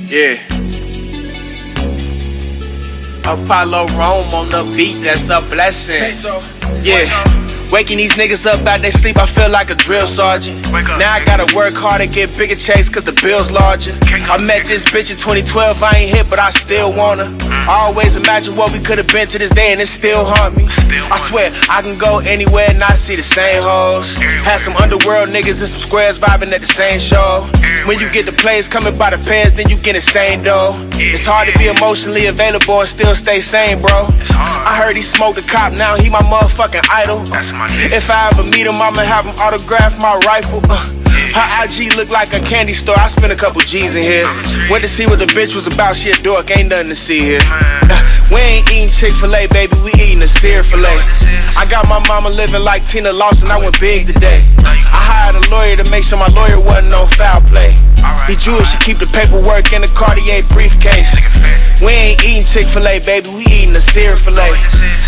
Yeah. Apollo Rome on the beat, that's a blessing. Yeah. Waking these niggas up out they sleep, I feel like a drill sergeant. Now I gotta work hard to get bigger checks cause the bill's larger. I met this bitch in 2012, I ain't hit but I still want her. I always imagine what we could've been to this day and it still haunt me. I swear, I can go anywhere and I see the same hoes. Had some underworld niggas and some squares vibing at the same show. When you get the plays coming by the pairs, then you get insane though. It's hard to be emotionally available and still stay sane, bro. I heard he smoked a cop, now he my motherfucking idol. If I ever meet him, I'ma have him autograph my rifle. Her IG look like a candy store, I spent a couple G's in here. Went to see what the bitch was about, she a dork, ain't nothing to see here. We ain't eating Chick-fil-A, baby, we eating a sear filet. I got my mama living like Tina Lawson, I went big today. I hired a lawyer to make sure my lawyer wasn't on foul play. He Jewish, she keep the paperwork in the Cartier briefcase. We ain't eating Chick-fil-A, baby, we eating a sear filet.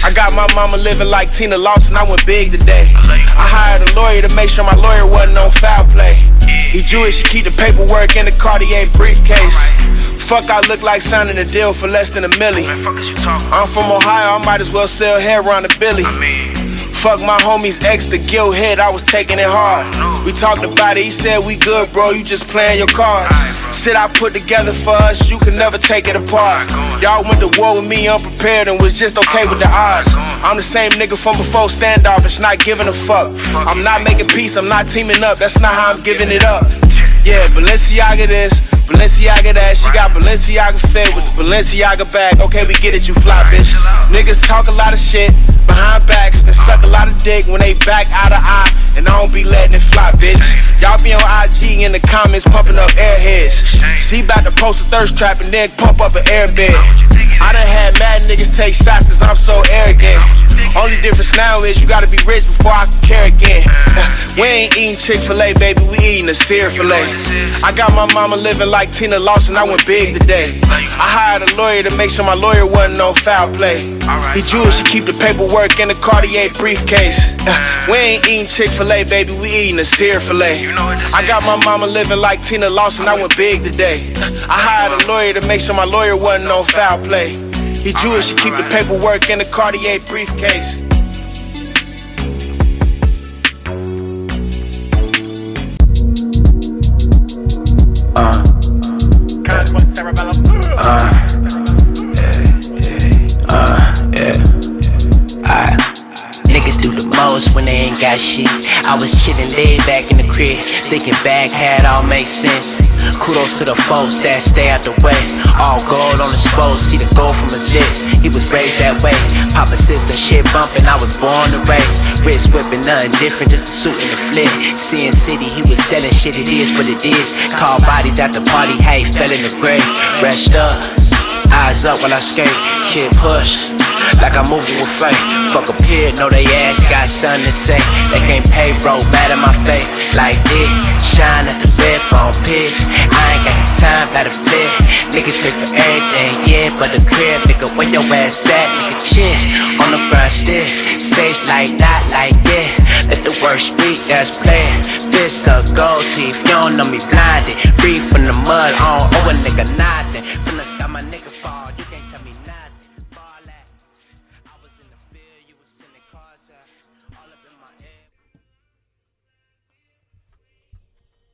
I got my mama living like Tina Lawson, I went big today. I hired a lawyer to make sure my lawyer wasn't on foul play. He Jewish, she keep the paperwork in the Cartier briefcase. Fuck, I look like signing a deal for less than $1 million. I'm from Ohio, I might as well sell hair around the Billy. Fuck my homie's ex, the guilt head, I was taking it hard. We talked about it, he said we good, bro, you just playing your cards. Shit I put together for us, you can never take it apart. Y'all went to war with me unprepared and was just okay with the odds. I'm the same nigga from before standoffish, not giving a fuck. I'm not making peace, I'm not teaming up, that's not how I'm giving it up. Yeah, Balenciaga this, Balenciaga that. She got Balenciaga fed with the Balenciaga bag. Okay, we get it, you fly, bitch. Niggas talk a lot of shit behind backs, then suck a lot of dick when they back out of eye, and I don't be letting it fly, bitch. Y'all be on IG in the comments pumping up airheads. See about to post a thirst trap and then pump up an airbed. I done had mad niggas take shots cause I'm so arrogant. Only difference now is you gotta be rich before I can care again. We ain't eating Chick-fil-A, baby, we eating a sear filet. I got my mama living like Tina Lawson, I went big today. I hired a lawyer to make sure my lawyer wasn't on foul play. He Jewish, she keep the paperwork in the Cartier briefcase. We ain't eating Chick-fil-A, baby, we eating a sear filet. I got my mama living like Tina Lawson, I went big today. I hired a lawyer to make sure my lawyer wasn't on foul play. He Jewish, she keep the paperwork in the Cartier briefcase. Niggas do the most when they ain't got shit. I was chillin' laid back in the crib, thinking back had all make sense. Kudos to the folks that stay out the way. All gold on the spokes, see the gold from his lips. He was raised that way. Papa sister shit bumpin', I was born to race. Wrist whippin', nothing different, just a suit and a flip. Sin City, he was selling shit, it is what it is. Call bodies at the party, hey, fell in the grave. Rest up, eyes up while I skate. Kid push, like I'm moving with fate. Fuck a peer, know they ass got something to say. They can't pay, bro, mad at my face. Like this, shine at the lip on pigs. I ain't got time, gotta flip. Niggas pay for everything, yeah, but the crib, nigga, where your ass at? Nigga, chill, on the ground still. Sage like not like yeah. Let the word speak, that's playin'. Fist up, gold teeth, you don't know me blinded. Breathe from the mud on, oh a nigga nothing. From the sky, my nigga fall, you can't tell me nothing. Fall at. I was in the field, you was in the cars, all up in my head.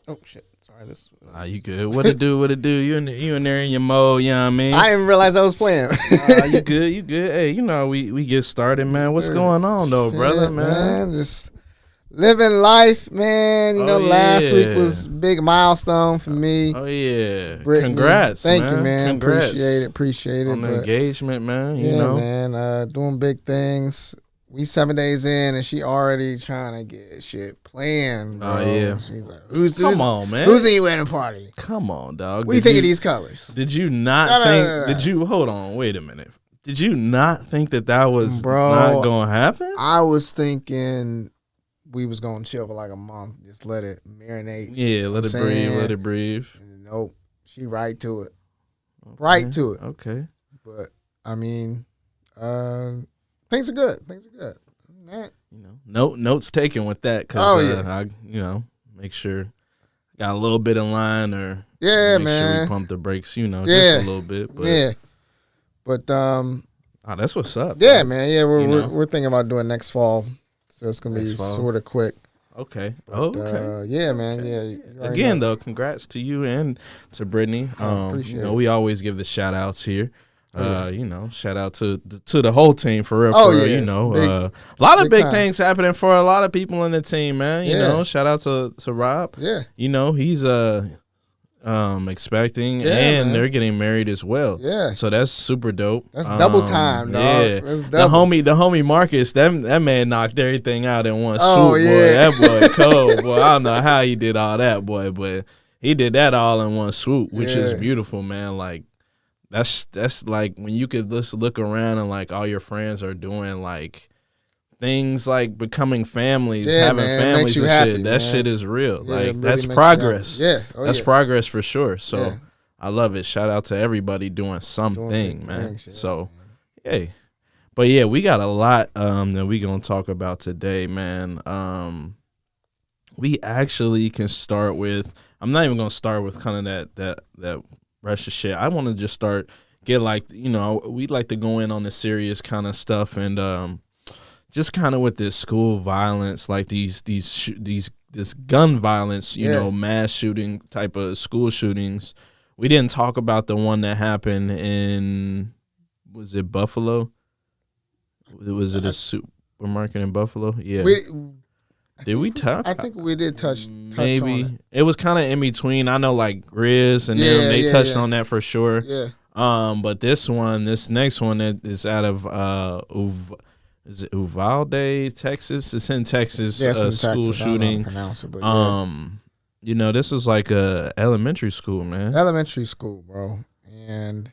Oh shit! Sorry, this. You good? What it do? What it do? You in there in your mode? You know what I mean? I didn't realize I was playing. You good? You good? Hey, you know we get started, man. What's going on though, brother, man? Just living life, man. You know, last week was big milestone for me. Oh yeah! Brittany, Congrats, thank man. you, man. Congrats. Appreciate it. On the engagement, man. You know, man. Doing big things. We 7 days in, and she already trying to get shit planned, bro. Oh yeah. She's like, Come on, man. Who's in your wedding party? Come on, dog. What do you think of these colors? Did you not think? Did you hold on? Wait a minute. Did you not think that was not gonna happen? I was thinking we was gonna chill for like a month, just let it marinate. Yeah, let it breathe. Let it breathe. And nope, she right to it. Okay. Right to it. Okay. But I mean, things are good. You know, notes taken with that because I, make sure got a little bit in line, or yeah, make man. sure we pump the brakes, just a little bit. But, yeah, but oh, that's what's up. Yeah, bro. man. Yeah, we're thinking about doing next fall, so it's gonna be sort of quick. Okay. But, okay. Yeah, man. Okay. Yeah. Again, though, congrats to you and to Brittany. Appreciate it. We always give the shout outs here. Yeah. Shout out to the whole team for real. Oh, for real, yeah. a lot of big time. things happening for a lot of people in the team, man. You know, shout out to Rob. Yeah. He's expecting, Yeah, and man. they're getting married as well. Yeah. So that's super dope. That's double time, dog. Yeah. That's double. The homie Marcus, that man knocked everything out in one Oh, swoop, boy. yeah. That boy cold, boy. I don't know how he did all that, boy, but he did that all in one swoop, which is Yeah. beautiful, man. Like that's like when you could just look around and like all your friends are doing like things like becoming families, having man. It families makes you and happy, shit. That man. shit is real. Yeah, it Like really that's makes you progress. happy. Yeah. That's progress for sure. So Yeah. I love it. Shout out to everybody doing something, big man. things, yeah, So, hey. But yeah, we got a lot that we gonna talk about today, man. We actually can start with. I'm not even gonna start with kind of that rush of shit. I want to just get like we'd like to go in on the serious kind of stuff and just kind of with this school violence, like this gun violence, mass shooting type of school shootings. We didn't talk about the one that happened in, was it Buffalo? Was it a supermarket in Buffalo? Yeah. Did we talk? I think we did touch Maybe. on It was kind of in between. I know like Grizz and them, they touched on that for sure. Yeah. But this next one is out of is it Uvalde, Texas? It's in Texas. Yeah, it's in school Texas. shooting. I don't know how to pronounce it, but This was like a elementary school, man. Elementary school, bro. And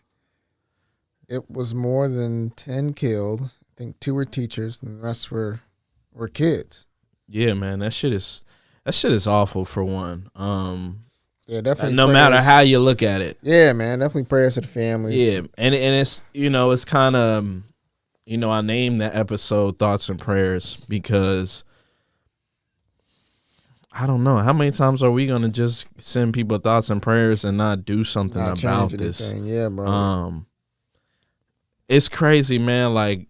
it was more than 10 killed. I think 2 were teachers and the rest were kids. Yeah, man. That shit is awful for one. Yeah, definitely. No matter how you look at it. Yeah, man. Definitely prayers to the families. Yeah. And it's it's kind of I named that episode Thoughts and Prayers because I don't know. How many times are we gonna just send people thoughts and prayers and not do something about this? Yeah, bro. It's crazy, man. Like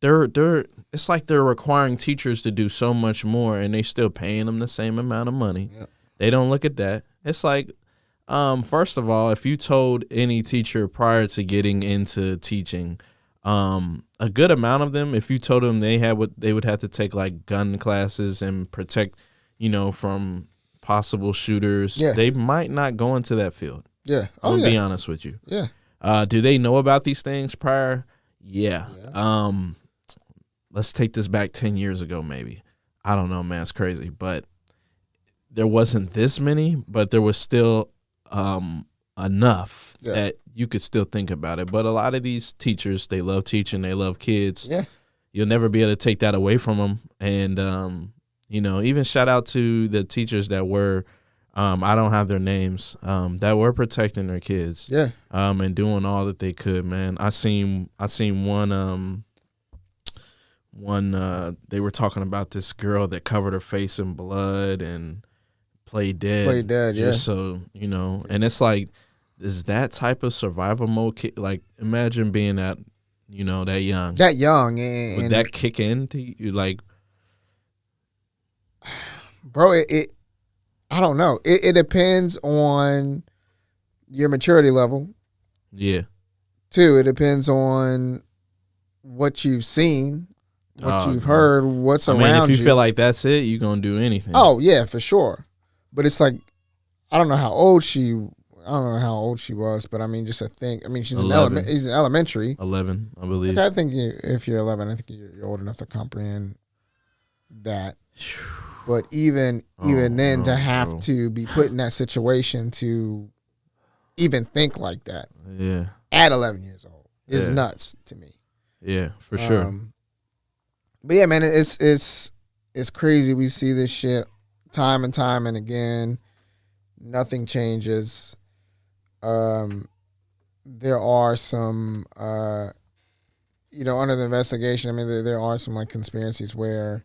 it's like they're requiring teachers to do so much more and they still paying them the same amount of money. Yep. They don't look at that. It's like, first of all, if you told any teacher prior to getting into teaching, a good amount of them, if you told them they would have to take like gun classes and protect, from possible shooters, they might not go into that field. Yeah. I'm gonna be honest with you. Yeah. Do they know about these things prior? Yeah. Let's take this back 10 years ago, maybe. I don't know, man. It's crazy. But there wasn't this many, but there was still enough that you could still think about it. But a lot of these teachers, they love teaching. They love kids. Yeah. You'll never be able to take that away from them. And, even shout out to the teachers that were, I don't have their names, that were protecting their kids. Yeah. And doing all that they could, man. I seen one they were talking about this girl that covered her face in blood and played dead. Just so, and it's like, is that type of survival mode like imagine being that young. That young and would that kick into you like bro, it I don't know. It depends on your maturity level. Yeah. 2, it depends on what you've seen, what you've heard, what's around you. If you feel like that's it, you're going to do anything. Oh, yeah, for sure. But it's like, I don't know how old she was, but I mean, just a thing. I mean, she's in elementary. 11, I believe. I think if you're 11, I think you're old enough to comprehend that. But even then, to have to be put in that situation to even think like that, at 11 years old is nuts to me. Yeah, for sure. But yeah, man, it's crazy. We see this shit time and time and again. Nothing changes. There are some, under the investigation. I mean, there are some like conspiracies where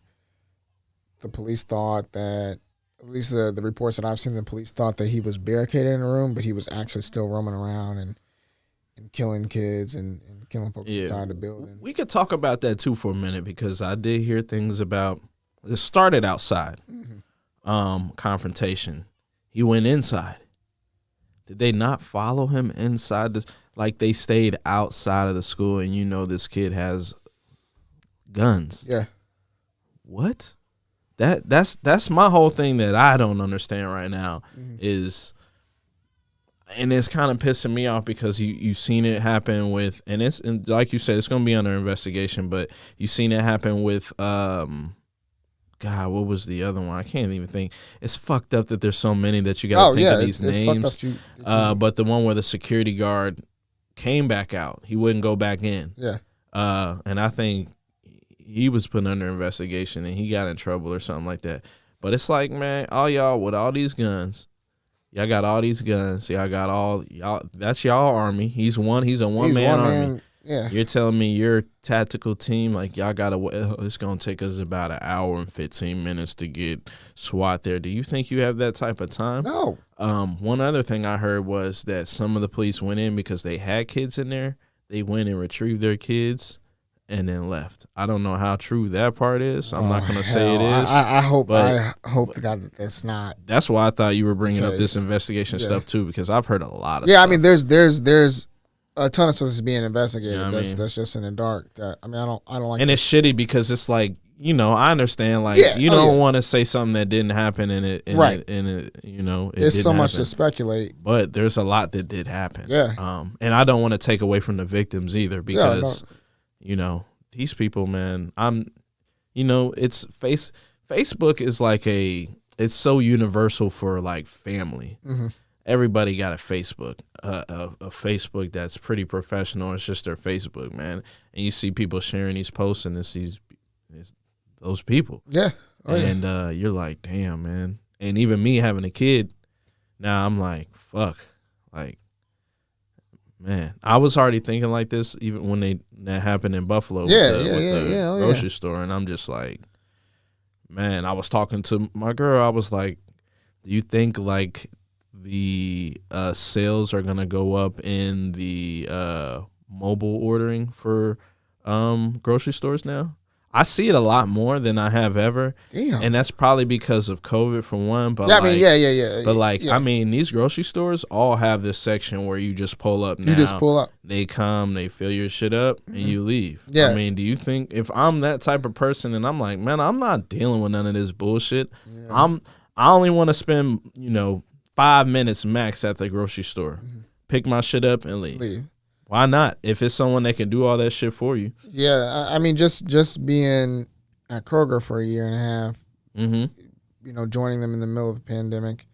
the police thought that at least the reports that I've seen, the police thought that he was barricaded in a room, but he was actually still roaming around and killing kids and killing folks inside the building. We could talk about that too for a minute, because I did hear things about it started outside. Confrontation. He went inside. Did they not follow him inside? Like, they stayed outside of the school, and you know this kid has guns. Yeah. What? That's my whole thing that I don't understand right now is, and it's kind of pissing me off because you've seen it happen with, and like you said, it's going to be under investigation, but you've seen it happen with, God, what was the other one? I can't even think. It's fucked up that there's so many that you got to think of these names. Fucked up but the one where the security guard came back out, he wouldn't go back in. Yeah. And I think he was put under investigation and he got in trouble or something like that. But it's like, man, all y'all with all these guns, y'all got all these guns. Y'all got all y'all. That's y'all army. He's a one-man army. Yeah. You're telling me your tactical team, like, y'all got to, it's going to take us about an hour and 15 minutes to get SWAT there. Do you think you have that type of time? No. One other thing I heard was that some of the police went in because they had kids in there. They went and retrieved their kids and then left. I don't know how true that part is. I'm not going to say it is. I hope to God that that's not. That's why I thought you were bringing up this investigation stuff too, because I've heard a lot of stuff. I mean, there's a ton of stuff that's being investigated. You know that's just in the dark. I don't like. And it's shitty because it's like, you know, I understand, like, you don't want to say something that didn't happen it you know, it's so much to speculate, but there's a lot that did happen. Yeah. And I don't want to take away from the victims either, because you know, these people, man, you know, it's Facebook is like it's so universal for like family. Everybody got a Facebook, a Facebook that's pretty professional. It's just their Facebook, man. And you see people sharing these posts, and it's those people. Yeah. And you're like, damn, man. And even me having a kid, now I'm like, fuck. Like, man, I was already thinking like this even when that happened in Buffalo with the grocery store. And I'm just like, man, I was talking to my girl. I was like, do you think like the sales are going to go up in the mobile ordering for grocery stores now? I see it a lot more than I have ever. Damn. And that's probably because of COVID for one. But I mean, these grocery stores all have this section where you just pull up now. You just pull up. They come, they fill your shit up, and you leave. Yeah. I mean, do you think if I'm that type of person and I'm like, man, I'm not dealing with none of this bullshit. Yeah. I only want to spend, 5 minutes max at the grocery store, pick my shit up and leave. Why not? If it's someone that can do all that shit for you. Yeah, I mean, just being at Kroger for a year and a half, joining them in the middle of the pandemic,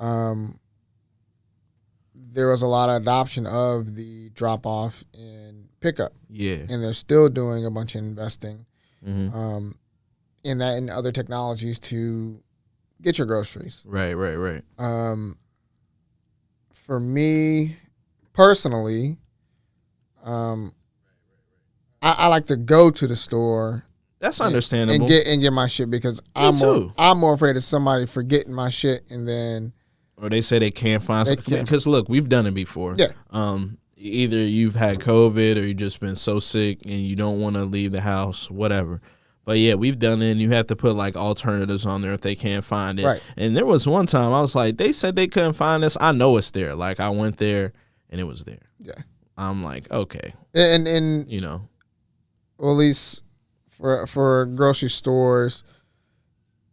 there was a lot of adoption of the drop-off and pickup. Yeah. And they're still doing a bunch of investing in that and other technologies to get your groceries. Right. For me, personally, I like to go to the store. That's understandable. And get my shit because I'm more afraid of somebody forgetting my shit and then. Or they say they can't find something. Because look, we've done it before. Yeah. Either you've had COVID or you've just been so sick and you don't want to leave the house, whatever. But yeah, we've done it, and you have to put like alternatives on there if they can't find it. Right. And there was one time I was like, they said they couldn't find this. I know it's there. Like I went there and it was there. Yeah. I'm like, okay. And well, at least for grocery stores,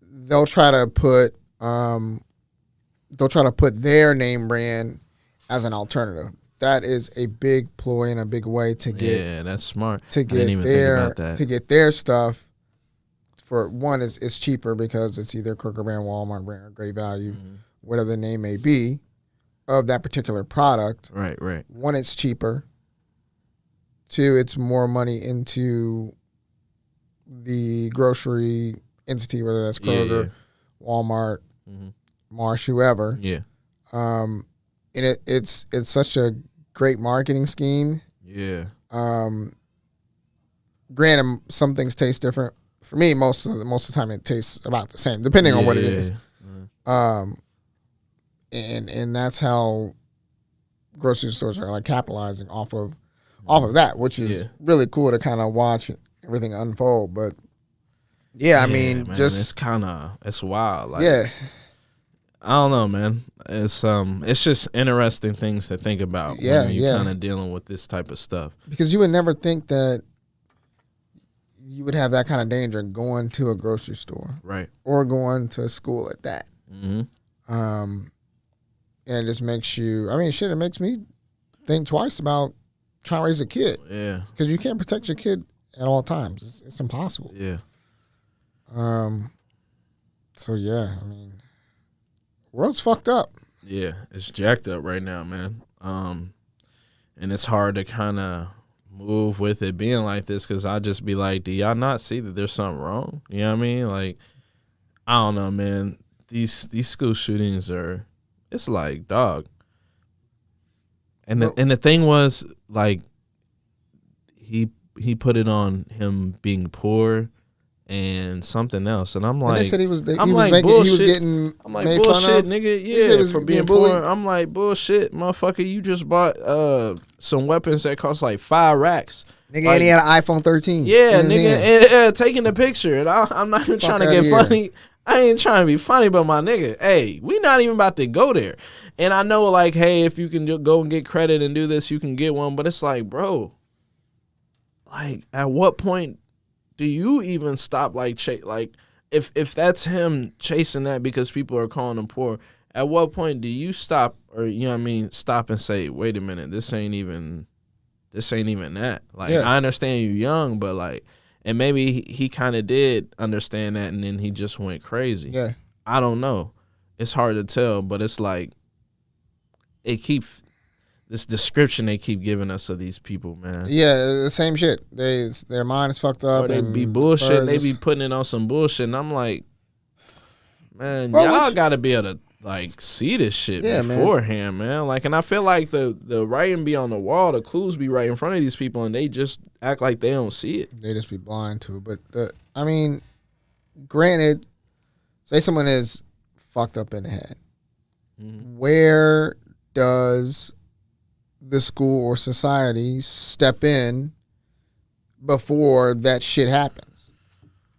they'll try to put their name brand as an alternative. That is a big ploy and a big way to get. Yeah, that's smart. To get their stuff. For one, it's cheaper because it's either Kroger brand, Walmart brand, or Great Value, whatever the name may be, of that particular product. Right. One, it's cheaper. Two, it's more money into the grocery entity, whether that's Kroger, Walmart, Marsh, whoever. Yeah. And it's such a great marketing scheme. Yeah. Granted, some things taste different. For me, most of the time, it tastes about the same, depending on what it is. And that's how grocery stores are like capitalizing off of that, which is really cool to kind of watch everything unfold. But I mean, man, just it's wild. Like, I don't know, man. It's just interesting things to think about when you're kind of dealing with this type of stuff. Because you would never think that you would have that kind of danger going to a grocery store, right, or going to school at that. Mm-hmm. And it just makes you. I mean, shit. It makes me think twice about trying to raise a kid. Yeah, because you can't protect your kid at all times. It's impossible. Yeah. So yeah, I mean, world's fucked up. Yeah, it's jacked up right now, man. And it's hard to kind of move with it being like this, because I just be like, do y'all not see that there's something wrong? You know what I mean? Like, I don't know, man. These school shootings are, it's like, dog. And the thing was, like, he put it on him being poor and something else, and I'm like, and they said he was getting I'm like, bullshit, nigga. Yeah, for being poor. I'm like, bullshit, motherfucker. You just bought some weapons that cost like 5 racks. Nigga, like, and he had an iPhone 13. Yeah, nigga, and taking the picture, and I'm not even trying to get funny. I ain't trying to be funny, but my nigga, hey, we not even about to go there. And I know, like, hey, if you can go and get credit and do this, you can get one. But it's like, bro, like, at what point do you even stop, like, if that's him chasing that because people are calling him poor, at what point do you stop, or, you know what I mean, stop and say, wait a minute, this ain't even that. Like, I understand you young, but, like, and maybe he kind of did understand that, and then he just went crazy. Yeah. I don't know. It's hard to tell, but it's like, this description they keep giving us of these people, man. Yeah, the same shit. Their mind is fucked up. Or they be bullshit. They be putting it on some bullshit, and I'm like, man, y'all got to be able to, like, see this shit beforehand, man. Like, and I feel like the writing be on the wall, the clues be right in front of these people, and they just act like they don't see it. They just be blind to it. But I mean, granted, say someone is fucked up in the head. Mm-hmm. Where does the school or society step in before that shit happens?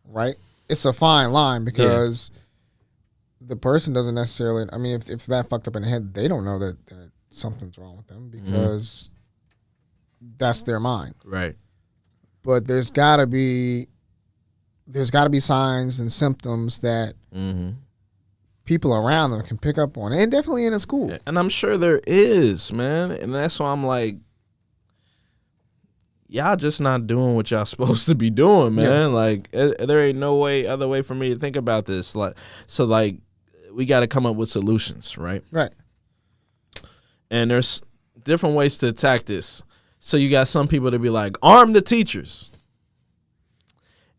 Right? It's a fine line, because the person doesn't necessarily, I mean, if that fucked up in the head, they don't know that something's wrong with them, because that's their mind. Right. But there's gotta be signs and symptoms that people around them can pick up on, and definitely in a school. And I'm sure there is, man. And that's why I'm like, y'all just not doing what y'all supposed to be doing, man. Yeah. Like, there ain't no other way for me to think about this. Like, so, like, we got to come up with solutions, right? Right. And there's different ways to attack this. So you got some people to be like, arm the teachers.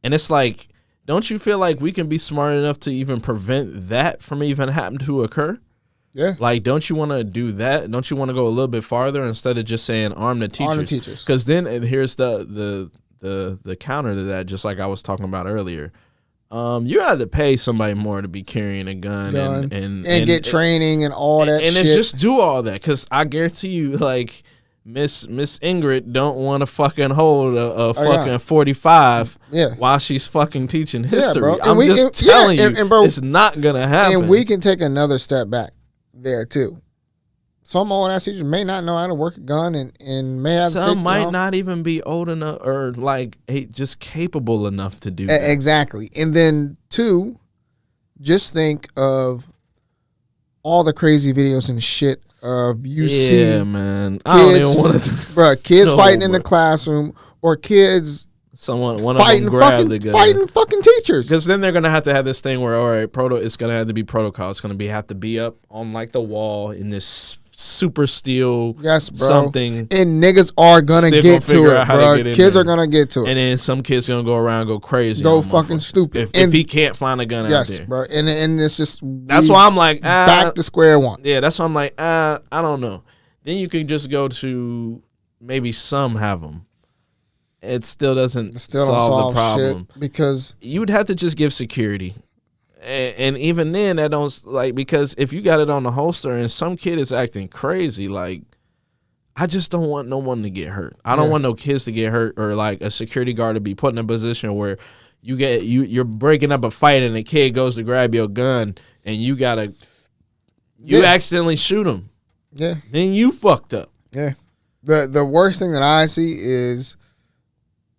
And it's like, don't you feel like we can be smart enough to even prevent that from even happening to occur? Yeah. Like, don't you want to do that? Don't you want to go a little bit farther instead of just saying arm the teachers? Arm the teachers. Because then here's the counter to that, just like I was talking about earlier. You have to pay somebody more to be carrying a gun. And get training and all that shit. And just do all that, because I guarantee you, like, Miss Ingrid don't want to fucking hold a fucking 45 while she's fucking teaching history. Bro. I'm just telling you, bro, it's not going to happen. And we can take another step back there, too. Some old ass teachers may not know how to work a gun and may have some might not even be old enough or, like, just capable enough to do that. Exactly. And then, 2, just think of all the crazy videos and shit of you see, man. Kids, I don't even want to, bro. Kids fighting in the classroom, or kids one of them grab the gun, fighting fucking teachers. Because then they're gonna have to have this thing where, all right, it's gonna have to be protocol. It's gonna have to be up on, like, the wall in this super steel, something, and niggas are gonna get to it, bro. Kids are gonna get to it, and then some kids gonna go around and go crazy, go fucking stupid if he can't find a gun out there. Yes, bro. And it's just, that's why I'm like, back to square one. Yeah, that's why I'm like, I don't know. Then you could just go to, maybe some have them. It still doesn't solve the problem, shit, because you would have to just give security. And even then, that don't like, because if you got it on the holster and some kid is acting crazy, like, I just don't want no one to get hurt. I don't want no kids to get hurt, or like a security guard to be put in a position where you're breaking up a fight and a kid goes to grab your gun and you accidentally shoot him. Yeah. Then you fucked up. Yeah. The worst thing that I see is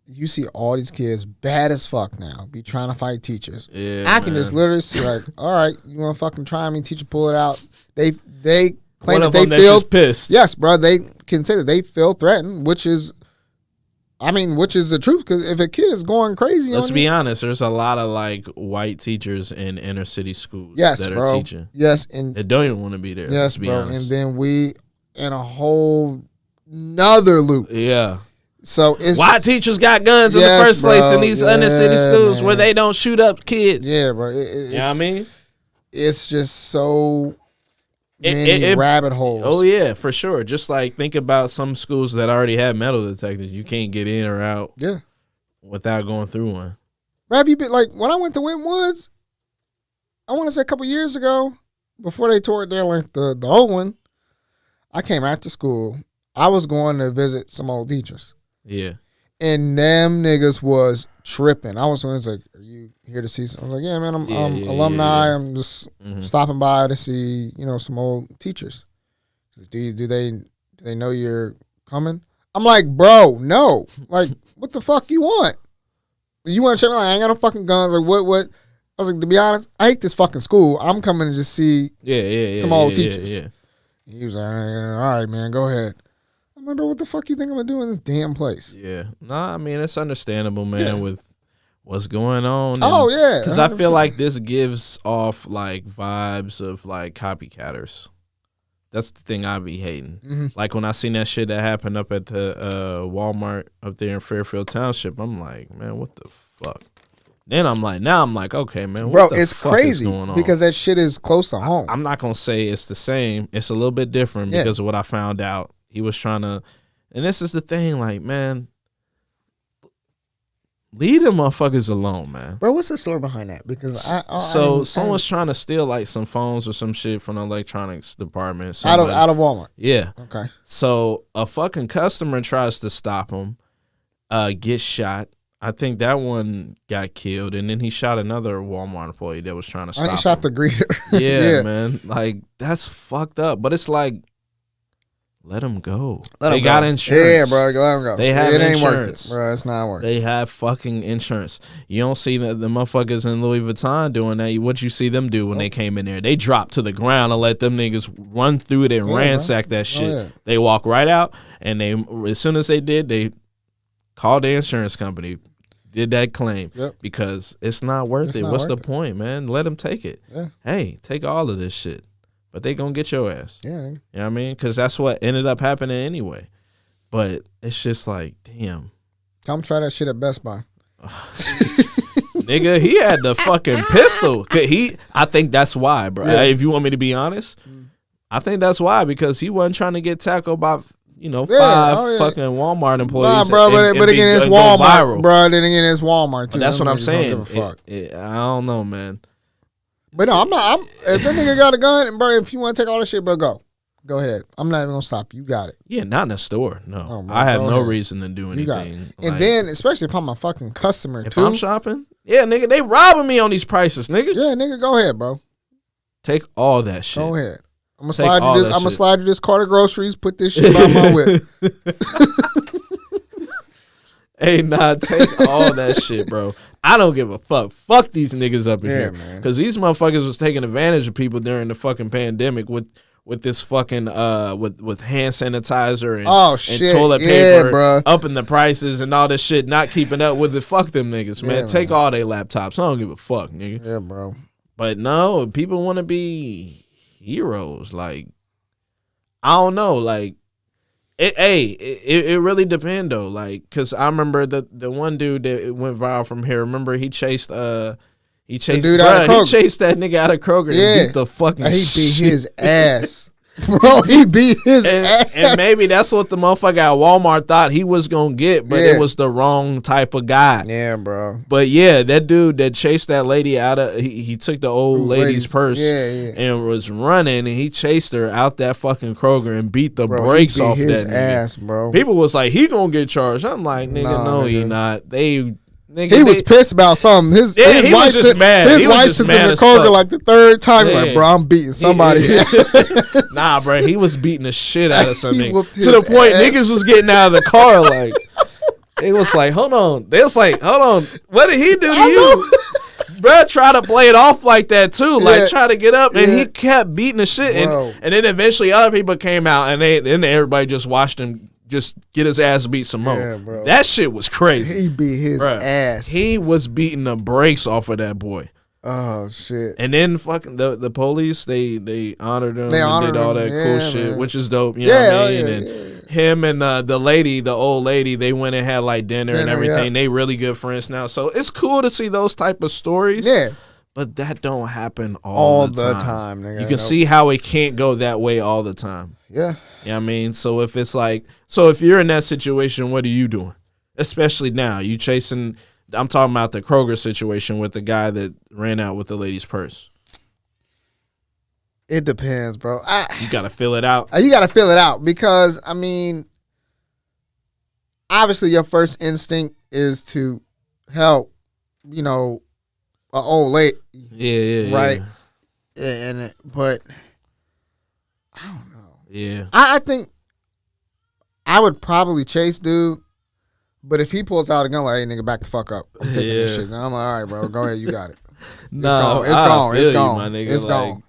you see all these kids bad as fuck now be trying to fight teachers. Yeah, I can just literally see like, all right, you want to fucking try me? Teacher pull it out. They claim that they feel pissed. Yes, bro. They can say that they feel threatened, which is the truth. Because if a kid is going crazy, let's be honest, there's a lot of like white teachers in inner city schools that are teaching. Yes, and they don't even want to be there. Yes, let's be bro. honest. And then we in a whole another loop. Yeah. So it's why teachers got guns in the first place in these inner city schools where they don't shoot up kids. Yeah, bro. You know what I mean? It's just so many rabbit holes. Oh yeah, for sure. Just like think about some schools that already have metal detectors. You can't get in or out without going through one. Bro, have you been like when I went to Winwoods? I want to say a couple years ago, before they tore it down like the old one. I came after school. I was going to visit some old teachers. Yeah. And them niggas was tripping. I was like, are you here to see something? I was like, yeah, man, I'm alumni. I'm just stopping by to see, some old teachers. Do they know you're coming? I'm like, bro, no. Like, what the fuck you want? You want to check me? Like, I ain't got no fucking guns. Like, what? I was like, to be honest, I hate this fucking school. I'm coming to just see some old teachers. Yeah. He was like, all right, man, go ahead. I'm like, bro, what the fuck you think I'm going to do in this damn place? Yeah. Nah, I mean, it's understandable, man, with what's going on. Oh, yeah. Because I feel like this gives off, like, vibes of, like, copycatters. That's the thing I be hating. Mm-hmm. Like, when I seen that shit that happened up at the Walmart up there in Fairfield Township, I'm like, man, what the fuck? Then I'm like, okay, man, what the it's fuck crazy is going on? Because that shit is close to home. I'm not going to say it's the same. It's a little bit different because of what I found out. He was trying to, and this is the thing, like, man, leave them motherfuckers alone, man. Bro, what's the story behind that? Because someone's trying to steal like some phones or some shit from the electronics department. Out of Walmart. Yeah. Okay. So a fucking customer tries to stop him, gets shot. I think that one got killed, and then he shot another Walmart employee that was trying to stop him. He shot the greeter. Yeah, man. Like, that's fucked up. But it's like, let them go. They got insurance. Yeah, bro, let them go. They have it insurance. Ain't worth it, bro. It's not worth it. They have fucking insurance. You don't see the motherfuckers in Louis Vuitton doing that. What you see them do when they came in there? They dropped to the ground and let them niggas run through it and ransack that shit. Yeah. They walk right out, and as soon as they did, they called the insurance company, did that claim because it's not worth it. What's the point, man? Let them take it. Yeah. Hey, take all of this shit. But they gonna get your ass. Yeah. You know what I mean? Because that's what ended up happening anyway. But it's just like, damn. Tell him try that shit at Best Buy. Nigga, he had the fucking pistol. I think that's why, bro. Yeah. If you want me to be honest, I think that's why, because he wasn't trying to get tackled by, fucking Walmart employees. Nah, bro, but again, it's Walmart. Bro, then again, it's Walmart, too. But that's what I'm saying. Don't give a fuck. I don't know, man. But no, if that nigga got a gun, and bro, if you want to take all this shit, bro, go ahead. I'm not even gonna stop you. You got it. Yeah, not in a store. No, Oh, bro, I have no ahead. reason to do anything. You got it. And then, especially if I'm a fucking customer, if too. I'm shopping, nigga, they robbing me on these prices, nigga. Yeah, nigga, go ahead, bro. Take all that shit. Go ahead. I'm gonna slide you this cart of groceries. Put this shit by my whip. Hey, take all that shit, bro. I don't give a fuck. Fuck these niggas up in here, man. Because these motherfuckers was taking advantage of people during the fucking pandemic with this fucking with hand sanitizer and toilet paper, bro. upping the prices and all this shit, not keeping up with it. Fuck them niggas, man. Yeah, take man. all their laptops. I don't give a fuck, nigga. Yeah, bro. But no, people want to be heroes. Like, I don't know, like. It really depend though, like, cause I remember the one dude that went viral from here. Remember he chased that nigga out of Kroger and beat the fucking he beat his ass. Bro, he beat his ass. And maybe that's what the motherfucker at Walmart thought he was gonna get, but it was the wrong type of guy. Yeah, bro. But yeah, that dude that chased that lady out of he took the old lady's purse and was running, and he chased her out that fucking Kroger and beat the brakes off his that ass, nigga. bro. People was like, he gonna get charged. I'm like, nigga, no, he not. He was pissed about something. His he wife was just mad. His wife sent him to Kroger like the third time. Like, bro, I'm beating somebody. Nah, bro, he was beating the shit out of something. To his the point, ass. niggas was getting out of the car like, it was like, hold on. They was like, hold on, what did he do to you? Bro, try to play it off like that too, like try to get up, and he kept beating the shit, and then eventually other people came out, and then everybody just watched him just get his ass beat some more. Yeah, bro. That shit was crazy. He beat his ass. He was beating the brakes off of that boy. Oh shit! And then fucking the police, they honored him and did all that cool shit, which is dope. You know what I mean? And him and the old lady, they went and had like dinner and everything. They really good friends now, so it's cool to see those type of stories. Yeah. But that don't happen all the time. Nigga. You can see how it can't go that way all the time. Yeah. You know what I mean? So if it's like, so if you're in that situation, what are you doing? Especially now, you chasing, I'm talking about the Kroger situation with the guy that ran out with the lady's purse. It depends, bro. You got to fill it out. You got to fill it out because, I mean, obviously your first instinct is to help, you know, an old lady. Yeah. Right? Yeah. But I don't know. Yeah. I think I would probably chase dude, but if he pulls out a gun like, hey, nigga, back the fuck up. I'm taking this shit. And I'm like, all right, bro, go ahead, you got it. It's gone. It's gone.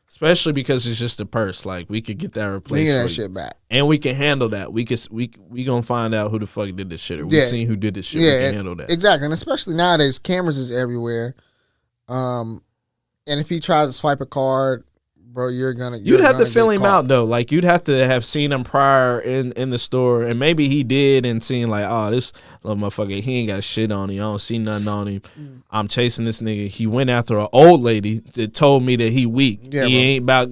Especially because it's just a purse. Like, we could get that replaced. We get that shit back. And we can handle that. We gonna find out who the fuck did this shit. Or we seen who did this shit. We can handle that. Exactly. And especially nowadays, cameras is everywhere. And if he tries to swipe a card, bro, you'd have to fill him out though. Like, you'd have to have seen him prior in the store, and maybe he did, and seen like, oh, this little motherfucker, he ain't got shit on him. I don't see nothing on him. I'm chasing this nigga. He went after an old lady that told me that he weak. He ain't about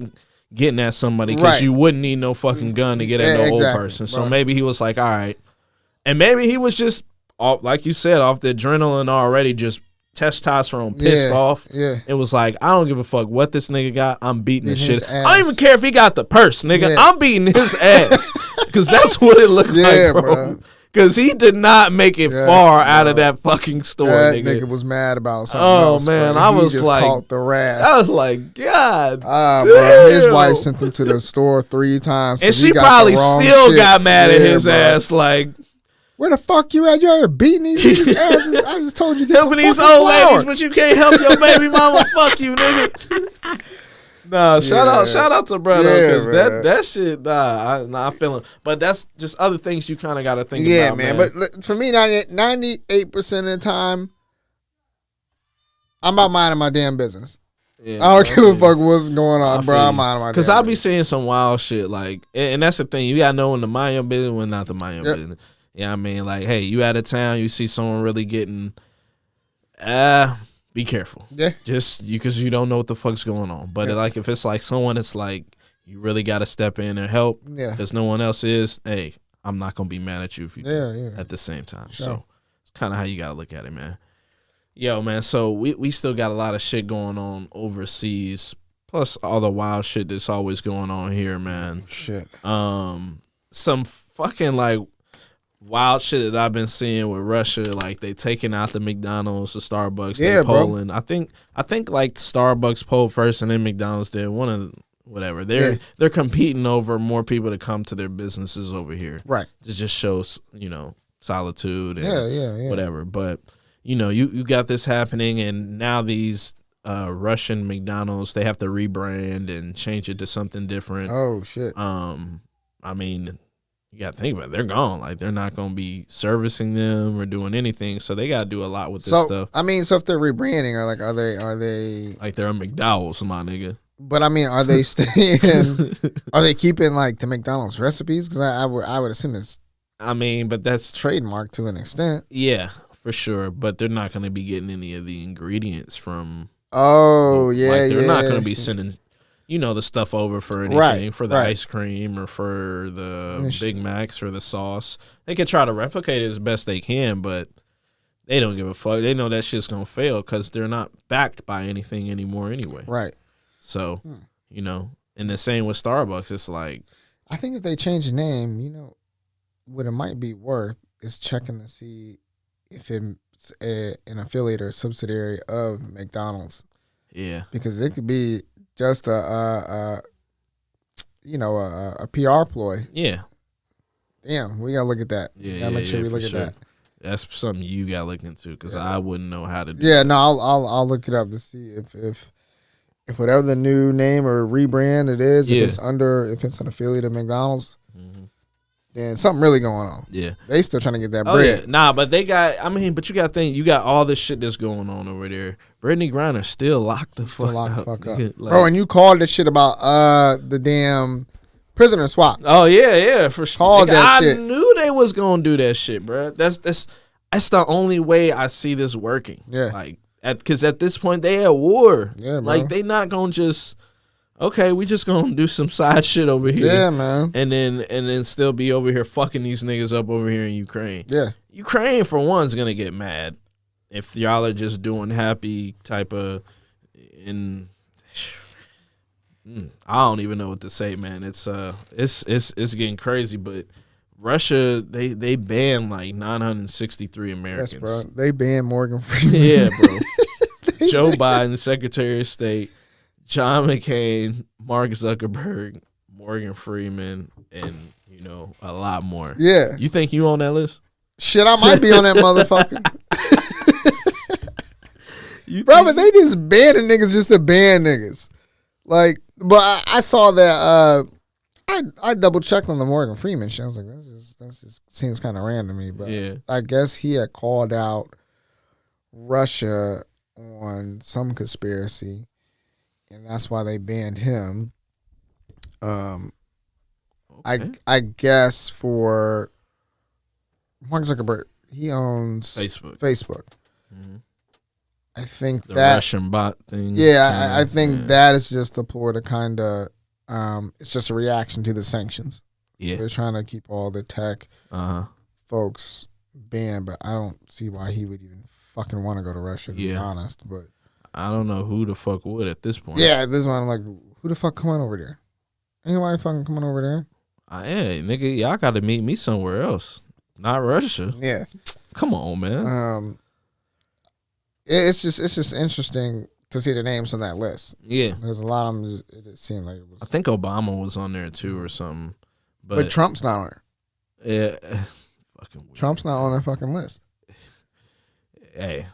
getting at somebody, because you wouldn't need no fucking gun to get at no old person. So maybe he was like, all right, and maybe he was just like you said, off the adrenaline already, just testosterone pissed off. It was like, I don't give a fuck what this nigga got. I'm beating his shit. I don't even care if he got the purse, nigga. I'm beating his ass, because that's what it looked like, bro. Because he did not make it far out of that fucking store. That nigga was mad about something else. Oh man, I was like, caught the wrath. I was like, God, bro, his wife sent him to the store 3 times, and she probably still got mad at his ass. Like, where the fuck you at? You out here beating these niggas' asses? I just told you to get helping these old ladies, but you can't help your baby mama. Fuck you, nigga. Nah, shout out to brother, because that shit, I feel him. But that's just other things you kind of got to think about. Yeah, man. But for me, 98% of the time, I'm about minding my damn business. Yeah, I don't give a fuck what's going on, bro. I'm minding my damn business. Because I be seeing some wild shit, like, and that's the thing. You got to know when to mind your business, when not to mind your business. Yeah, I mean, like, hey, you out of town, you see someone really getting, be careful. Yeah. Just because you don't know what the fuck's going on. But like, if it's like someone that's like, you really got to step in and help, because no one else is, hey, I'm not going to be mad at you if you do at the same time. Sure. So it's kind of how you got to look at it, man. Yo, man, so we still got a lot of shit going on overseas, plus all the wild shit that's always going on here, man. Shit. Some fucking, like, wild shit that I've been seeing with Russia, like they taking out the McDonald's, the Starbucks, they polling. Bro. I think like Starbucks polled first, and then McDonald's did. One of whatever. They're competing over more people to come to their businesses over here. Right. It just shows, solitude and whatever. But you got this happening, and now these Russian McDonald's, they have to rebrand and change it to something different. Oh shit. I mean, you got to think about it. They're gone. Like, they're not going to be servicing them or doing anything. So they got to do a lot with this stuff. I mean, so if they're rebranding, are they like they're a McDowell's, my nigga? But I mean, are they staying? Are they keeping like the McDonald's recipes? Because I would assume it's. I mean, but that's trademarked to an extent. Yeah, for sure. But they're not going to be getting any of the ingredients from. Oh yeah, like, they're not going to be sending the stuff over for anything, for the ice cream or for the Big Macs or the sauce. They can try to replicate it as best they can, but they don't give a fuck. They know that shit's going to fail because they're not backed by anything anymore anyway. Right. So, and the same with Starbucks. It's like, I think if they change the name, what it might be worth is checking to see if it's an affiliate or subsidiary of McDonald's. Yeah. Because it could be just a PR ploy. Yeah. Damn, we gotta look at that. Yeah, gotta make sure we look at that. That's something you gotta look into because I wouldn't know how to do. Yeah, no, I'll look it up to see if whatever the new name or rebrand it is, if it's an affiliate of McDonald's, then something really going on. Yeah, they still trying to get that bread. Yeah. Nah, but they got. I mean, but you got to think. You got all this shit that's going on over there. Brittany Griner still locked the fuck up, like, bro. And you called this shit about the damn prisoner swap. Oh yeah, for sure. Called that shit. I knew they was gonna do that shit, bro. That's the only way I see this working. Yeah, like because at this point they at war. Yeah, bro. Like they not gonna just. Okay, we just gonna do some side shit over here. Yeah, man. And then still be over here fucking these niggas up over here in Ukraine. Yeah. Ukraine, for one, is gonna get mad if y'all are just doing happy type of I don't even know what to say, man. It's getting crazy, but Russia, they banned like 963 Americans. Yes, bro. They banned Morgan Freeman. Yeah, bro. Joe Biden, Secretary of State, John McCain, Mark Zuckerberg, Morgan Freeman, and a lot more. Yeah. You think you on that list? Shit, I might be on that motherfucker. Bro, but they just banning niggas just to ban niggas. Like, but I saw that. I double checked on the Morgan Freeman shit. I was like, that just seems kind of random to me. But yeah. I guess he had called out Russia on some conspiracy. And that's why they banned him. Okay. I guess for Mark Zuckerberg, he owns Facebook. Mm-hmm. I think the that Russian bot thing. Yeah, I think that is just the ploy to kind of. It's just a reaction to the sanctions. Yeah, they're trying to keep all the tech folks banned, but I don't see why he would even fucking want to go to Russia. To be honest, but. I don't know who the fuck would at this point. Yeah, at this one, I'm like, who the fuck coming over there? Anybody fucking coming over there? Hey, nigga, y'all got to meet me somewhere else, not Russia. Yeah, come on, man. It's just interesting to see the names on that list. Yeah, there's a lot of them. It seemed like it was. I think Obama was on there too or something, but Trump's not on there. Yeah, fucking weird. Trump's not on that fucking list. Hey.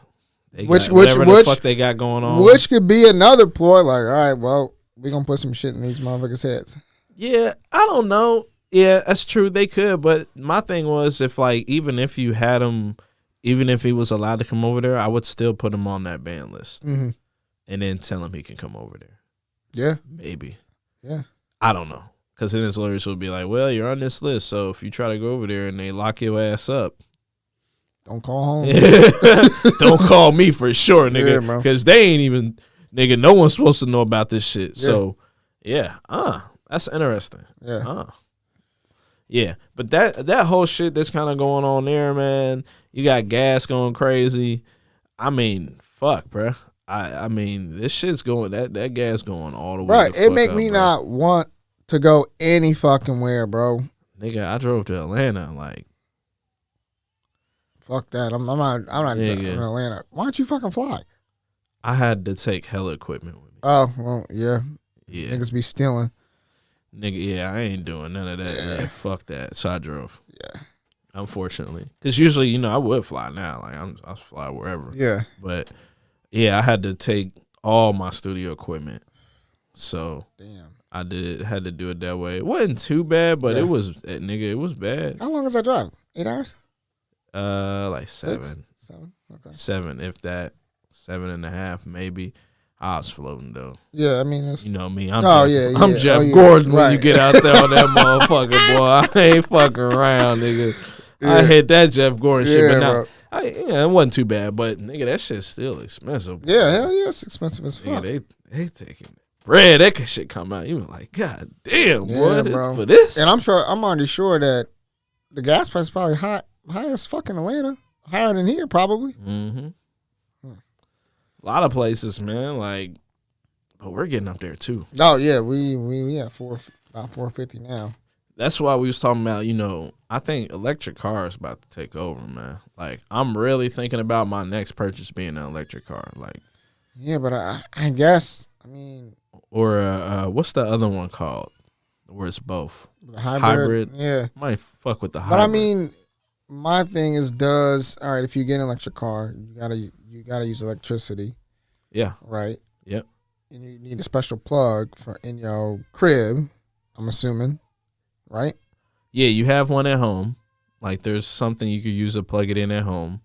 Which the fuck they got going on. Which could be another ploy, like, all right, well, we're going to put some shit in these motherfuckers' heads. Yeah, I don't know. Yeah, that's true. They could, but my thing was even if you had him, even if he was allowed to come over there, I would still put him on that ban list. Mm-hmm. And then tell him he can come over there. Yeah. Maybe. Yeah. I don't know. Because then his lawyers will be like, well, you're on this list, so if you try to go over there and they lock your ass up, don't call home. Don't call me for sure, nigga. Because they ain't even, nigga, no one's supposed to know about this shit. Yeah. So, yeah. That's interesting. Yeah. Yeah. But that whole shit that's kind of going on there, man, you got gas going crazy. I mean, fuck, bro. I mean, this shit's going, that gas going all the way. Right. It make me not want to go any fucking where, bro. Nigga, I drove to Atlanta, like. Fuck that. I'm not in Atlanta. Why don't you fucking fly? I had to take hella equipment with me. Oh, well, yeah. Yeah. Niggas be stealing. Nigga, yeah, I ain't doing none of that. Yeah. Fuck that. So I drove. Yeah. Unfortunately. Because usually, I would fly now. Like, I'll fly wherever. Yeah. But, yeah, I had to take all my studio equipment. So. Damn. I had to do it that way. It wasn't too bad, but it was, nigga, it was bad. How long does that drive? 8 hours? Like 7. 7? Okay. 7, if that. 7.5, maybe. I was floating though. Yeah, I mean, it's, you know me. I'm Jeff Gordon when you get out there on that motherfucker, boy. I ain't fucking around, nigga. Yeah. I hit that Jeff Gordon shit, but now, it wasn't too bad. But nigga, that shit's still expensive. Yeah, hell yeah, it's expensive as fuck. Nigga, they taking bread that shit come out. You were like, God damn, boy, bro. for this. And I'm already sure that the gas price is probably high as fucking Atlanta. Higher than here, probably. Mm-hmm. A lot of places, man, like, but we're getting up there too. Oh yeah, we at about 450 now. That's why we was talking about, I think electric car is about to take over, man. Like, I'm really thinking about my next purchase being an electric car. Like, yeah, but I guess, I mean, or what's the other one called? Where it's both the hybrid. Yeah, might fuck with the hybrid. But I mean, my thing is, all right, if you get an electric car, you gotta use electricity. Yeah. Right. Yep. And you need a special plug in your crib, I'm assuming. Right? Yeah, you have one at home. Like, there's something you could use to plug it in at home.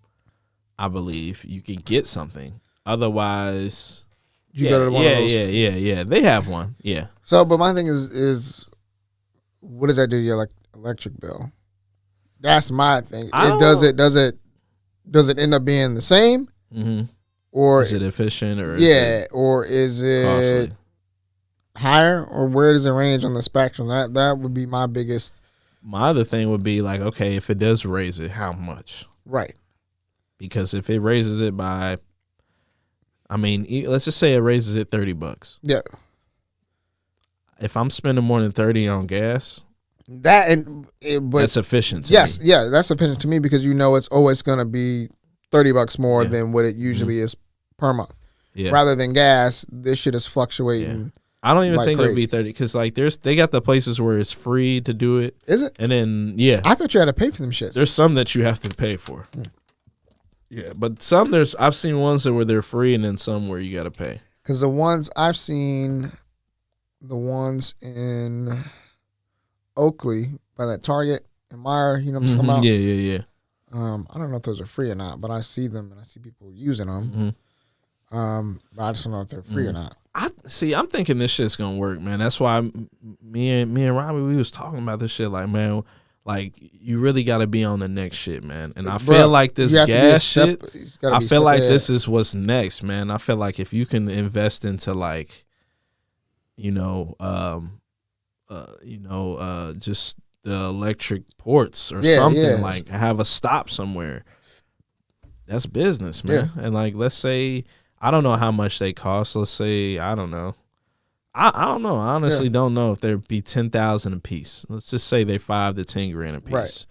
I believe you could get something. Otherwise, you go to one of those. Yeah. They have one. Yeah. So, but my thing is what does that do to your electric bill? That's my thing. Does it end up being the same? Mm-hmm. Or is it efficient? Or or is it costly? Higher, or where does it range on the spectrum? That would be my biggest. My other thing would be like, okay, if it does raise it, how much? Right. Because if it raises it by, I mean, let's just say it raises it $30. Yeah. If I'm spending more than 30 on gas, but that's efficient. Yes, yeah, that's efficient to me because it's always going to be $30 more than what it usually is per month. Yeah. Rather than gas, this shit is fluctuating. Yeah. I don't even think crazy. it would be 30 because like they got the places where it's free to do it. Is it? And then I thought you had to pay for them shits. There's some that you have to pay for. Yeah, but some I've seen ones where they're free and then some where you got to pay. Because the ones I've seen, the ones in Oakley by that Target and Meyer, you know what I'm talking about? Yeah. I don't know if those are free or not, but I see them and I see people using them. Mm-hmm. But I just don't know if they're free or not. I'm thinking this shit's gonna work, man. That's why me and Robbie, we was talking about this shit. Like, man, like you really got to be on the next shit, man. And I feel like this gas shit. I feel like this is what's next, man. I feel like if you can invest into like, just the electric ports or something, like have a stop somewhere. That's business, man. And like, let's say, I don't know how much they cost. Let's say, I don't know. I don't know. I honestly don't know if there'd be 10,000 a piece. Let's just say they $5 to 10 grand a piece.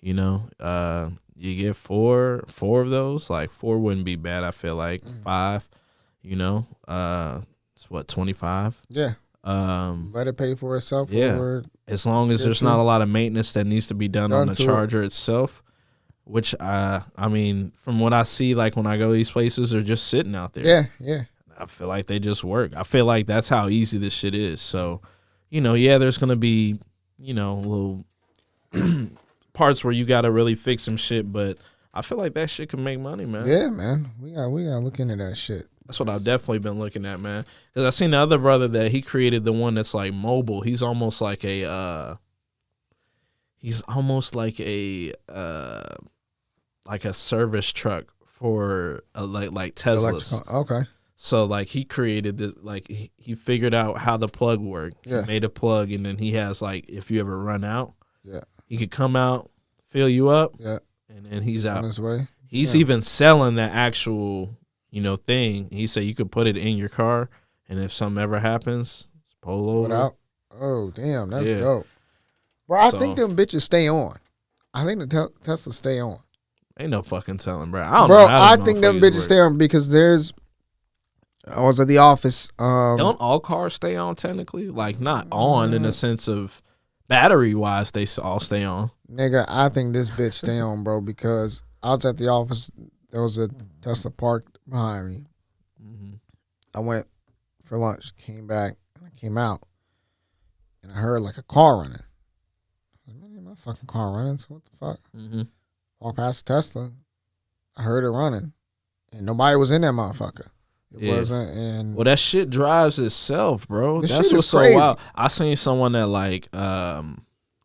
Right. You get four of those. Like 4 wouldn't be bad. I feel like 5. It's what 25. Yeah. Let it pay for itself. Yeah. As long as there's not a lot of maintenance that needs to be done on the charger itself. Which I mean, from what I see, like when I go to these places, they're just sitting out there. Yeah. I feel like they just work. I feel like that's how easy this shit is. So, there's gonna be, little parts where you gotta really fix some shit, but I feel like that shit can make money, man. Yeah, man. We gotta look into that shit. That's what I've definitely been looking at, man. Because I seen the other brother that he created the one that's like mobile. He's almost like a service truck for like Teslas. Okay. So like he created this, like he figured out how the plug worked. Yeah. He made a plug, and then he has like, if you ever run out, he could come out, fill you up, and then he's out. On his way. He's even selling that actual, thing. He said you could put it in your car, and if something ever happens, pull over. Out. Oh damn, that's dope. Bro, I think them bitches stay on. I think the Teslas stay on. Ain't no fucking telling, bro. I think them bitches stay on because I was at the office. Don't all cars stay on technically? Like not on in the sense of battery wise, they all stay on. Nigga, I think this bitch stay on, bro, because I was at the office. There was a Tesla parked behind me. Mm-hmm. I went for lunch, came back, and I came out, and I heard like a car running. I was like, man, my fucking car running. So what the fuck? Mm-hmm. Walked past the Tesla. I heard it running, and nobody was in that motherfucker. It wasn't. And well, that shit drives itself, bro. That's what's so crazy. wild. I seen someone that like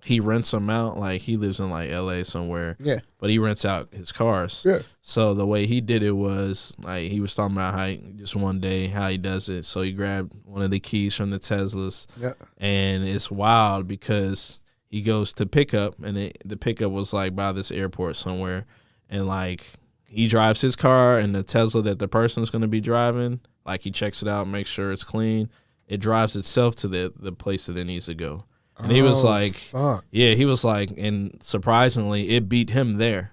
he rents them out. Like, he lives in like LA somewhere. Yeah. But he rents out his cars. Yeah. So the way he did it was, like, he was talking about how just one day how he does it. So he grabbed one of the keys from the Teslas. Yeah. And it's wild because he goes to pick up, and the pickup was like by this airport somewhere. And like, he drives his car, and the Tesla that the person's going to be driving, like, he checks it out, makes sure it's clean. It drives itself to the place that it needs to go. And he was like, fuck. yeah, he was like, and surprisingly, it beat him there.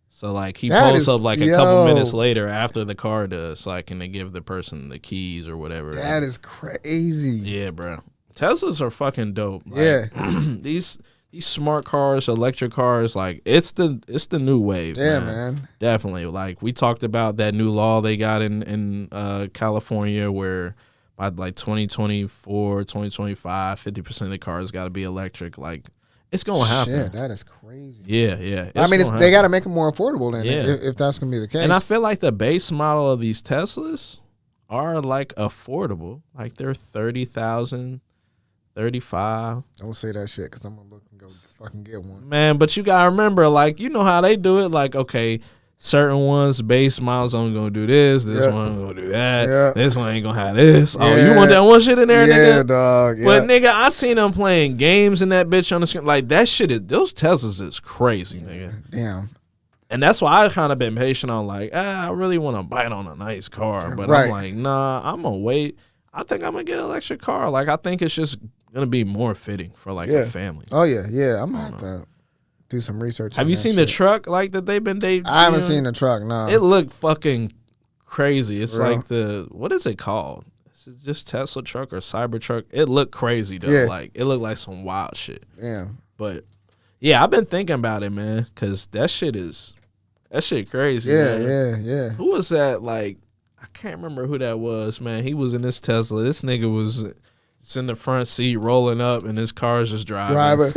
So, like, he pulls up like a couple minutes later after the car does, like, and they give the person the keys or whatever. That is crazy. Yeah, bro. Teslas are fucking dope. Like, Yeah. These smart cars, electric cars, like, it's the new wave. Yeah, man. Definitely. Like, we talked about that new law they got in California where by like 2024, 2025, 50% of the cars got to be electric. Like, it's going to happen. Shit, that is crazy. Yeah. I mean, they got to make it more affordable then, Yeah. if that's going to be the case. And I feel like the base model of these Teslas are like affordable. Like, they're 30,000, 35. Don't say that shit because I'm going to look and go fucking get one. Man, but you got to remember, like, you know how they do it. Like, okay, certain ones, base models only going to do this. This one going to do that. This one ain't going to have this. Oh, you want that one shit in there, nigga? Yeah, dog. Yeah. But, nigga, I seen them playing games in that bitch on the screen. Like, that shit is, those Teslas is crazy, nigga. Damn. And that's why I kind of been patient on, like, I really want to bite on a nice car. But I'm like, nah, I'm going to wait. I think I'm going to get an electric car. Like, I think it's just going to be more fitting for, like, a family. Oh, yeah. I'm going to have to do some research. Have you seen the truck, like, that they've been dating? I haven't seen the truck, no. It looked fucking crazy. It's Bro. like what is it called? Is it just Tesla truck or Cybertruck? It looked crazy, though. Yeah. Like, it looked like some wild shit. Yeah. But, yeah, I've been thinking about it, man, because that shit crazy, man. Yeah. Who was that? Like, I can't remember who that was, man. He was in this Tesla. This nigga was in the front seat rolling up, and his car's just driving.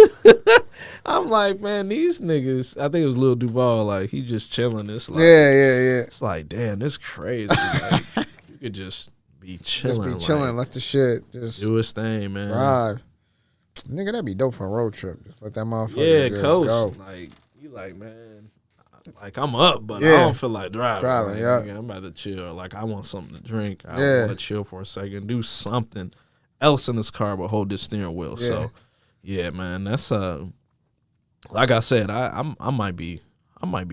I'm like, man, these niggas, I think it was Lil Duval, like, he just chilling. It's like, yeah. It's like, damn, this crazy. Like, you could just be chilling. Just be chilling, let the shit just do his thing, man. drive. Nigga, that'd be dope for a road trip. Just let that motherfucker just coast. go. Like, you like, man, like, I'm up, but I don't feel like driving. Like, nigga, I'm about to chill. Like, I want something to drink. I want to chill for a second, do something else in this car but hold this steering wheel. So, yeah, man, that's like I said, I might be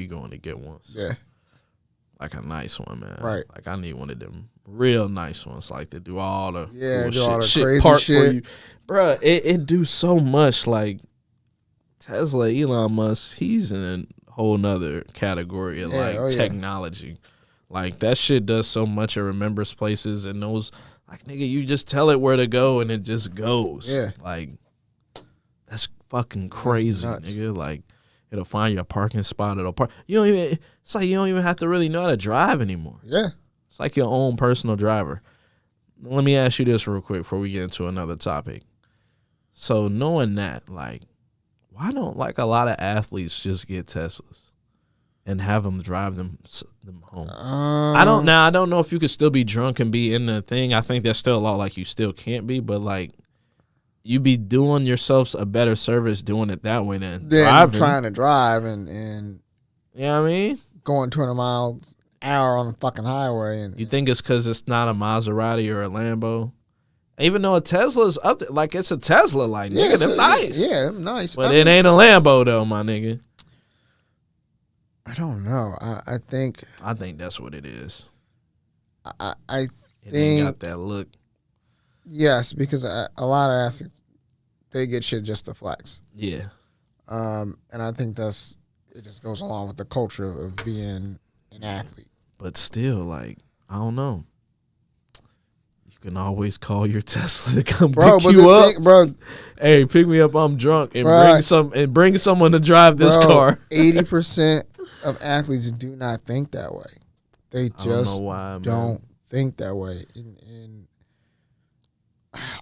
going to get one. So. Yeah. Like a nice one, man. Right. Like, I need one of them real nice ones, like, to do all the all the shit crazy park shit. for you. Bruh, it do so much. Like, Tesla, Elon Musk, he's in a whole nother category of technology. Like, that shit does so much. It remembers places and knows, like, nigga, you just tell it where to go and it just goes. Yeah. Like, that's fucking crazy, nigga. Like, it'll find you a parking spot. It'll park. It's like you don't even have to really know how to drive anymore. Yeah. It's like your own personal driver. Let me ask you this real quick before we get into another topic. So, knowing that, like, why don't, like, a lot of athletes just get Teslas and have them drive them home? I don't know if you could still be drunk and be in the thing. I think that's still a law. Like, you still can't be, but, like, you be doing yourselves a better service doing it that way than driving. Trying to drive and you know what I mean? Going 20 miles an hour on the fucking highway. And you think it's because it's not a Maserati or a Lambo? Even though a Tesla's up there, like, it's a Tesla, like, nigga, them nice. Yeah, them nice. But it ain't a Lambo, though, my nigga. I don't know. I think that's what it is. I It think ain't got that look. Yes, because a lot of athletes, they get shit just to flex. Yeah. And I think it just goes along with the culture of being an athlete. But still, like, I don't know. You can always call your Tesla to come pick you up. Hey, pick me up. I'm drunk, and bring someone to drive this car. 80% of athletes do not think that way. They just don't think that way.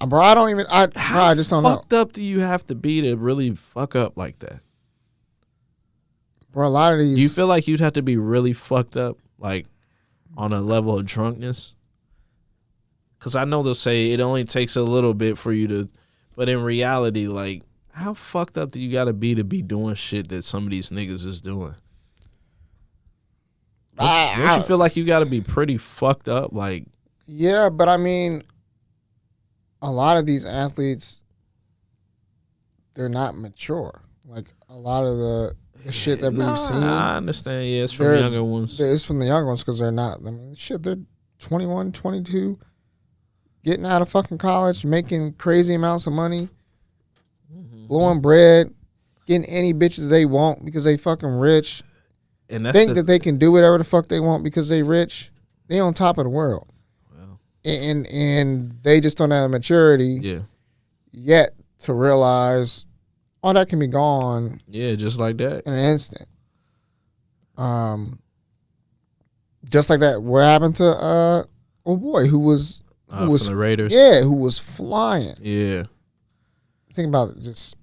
Bro, I just don't know. How fucked up do you have to be to really fuck up like that? Bro, a lot of these. Do you feel like you'd have to be really fucked up, like, on a level of drunkenness? Because I know they'll say it only takes a little bit for you to, but in reality, like, how fucked up do you gotta be doing shit that some of these niggas is doing? Don't you feel like you gotta be pretty fucked up? Like, yeah, but I mean, a lot of these athletes, they're not mature. Like a lot of the shit that we've seen. I understand. Yeah, it's from the younger ones. It's from the younger ones because they're not. I mean, shit, they're 21, 22, getting out of fucking college, making crazy amounts of money, blowing bread, getting any bitches they want because they fucking rich. And that's think that they can do whatever the fuck they want because they rich. They on top of the world. Well, and they just don't have the maturity yet to realize all that can be gone. Yeah, just like that. In an instant. Just like that. What happened to boy who was from the Raiders? Yeah, who was flying. Yeah. Think about it, just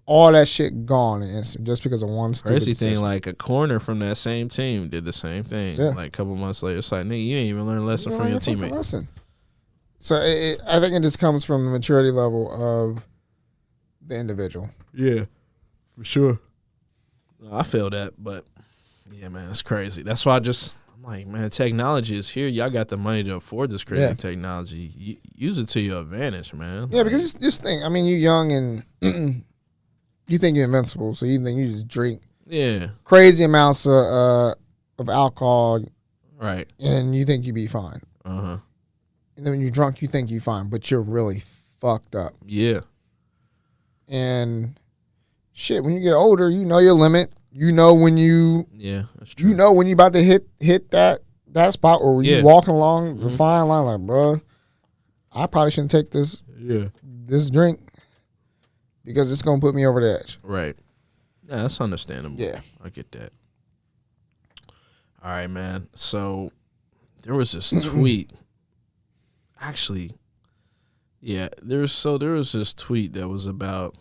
all that shit gone in an instant just because of one stupid Crazy decision. thing, like a corner from that same team did the same thing. Yeah. Like a couple months later, it's like, nigga, you ain't even learn a lesson You from your fucking teammate. Lesson. So I think it just comes from the maturity level of the individual. Yeah, for sure. I feel that, but yeah, man, it's crazy. That's why I'm like, man, technology is here. Y'all got the money to afford this crazy technology. Use it to your advantage, man. Yeah, because just think, I mean, you're young and you think you're invincible, so you think you just drink crazy amounts of alcohol, right? And you think you be fine. Uh-huh. And then when you're drunk, you think you're fine, but you're really fucked up. Yeah. And shit, when you get older, you know your limit. You know when that's true. You know when you about to hit that spot or when you walking along the fine line, like, bro, I probably shouldn't take this drink because it's gonna put me over the edge. Right. Yeah, that's understandable. Yeah, I get that. All right, man. So there was this tweet. Actually, yeah, there was this tweet that was about,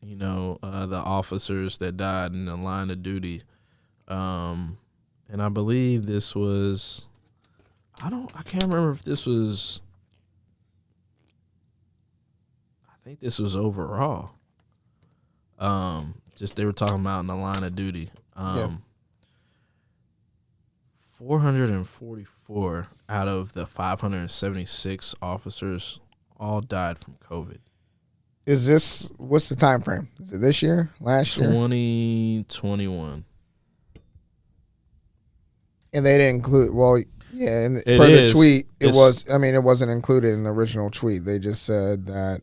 the officers that died in the line of duty. And I believe this was, I can't remember if this was, I think this was overall. Just they were talking about in the line of duty. 444 out of the 576 officers all died from COVID. What's the time frame? Is it this year? Last year? 2021. And they didn't include, the tweet, it wasn't included in the original tweet. They just said that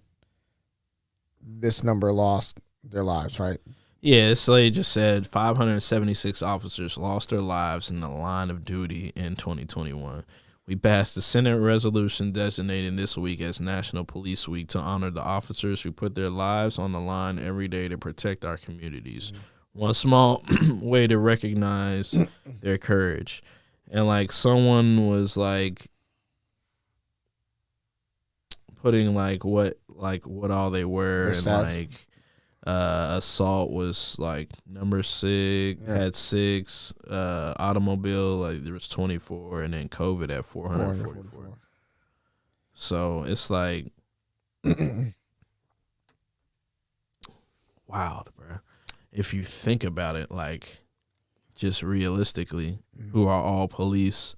this number lost their lives, right? Yeah, so they just said 576 officers lost their lives in the line of duty in 2021. We passed the Senate resolution designating this week as National Police Week to honor the officers who put their lives on the line every day to protect our communities. One small way to recognize their courage. And like someone was like putting like what all they were, and like assault was like number 6, had 6, automobile, like there was 24, and then COVID at 444. So it's like wild, bro. If you think about it, like just realistically, who are all police,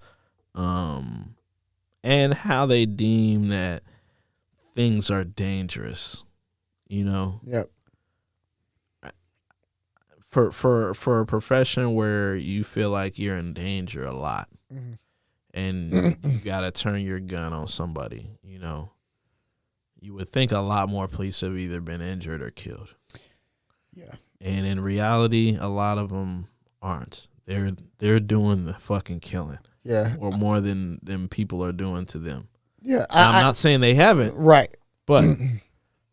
and how they deem that things are dangerous, Yep. For a profession where you feel like you're in danger a lot, and you gotta turn your gun on somebody, you would think a lot more police have either been injured or killed. Yeah. And in reality, a lot of them aren't. They're doing the fucking killing. Yeah. Or more than people are doing to them. Yeah. I'm not saying they haven't. Right. But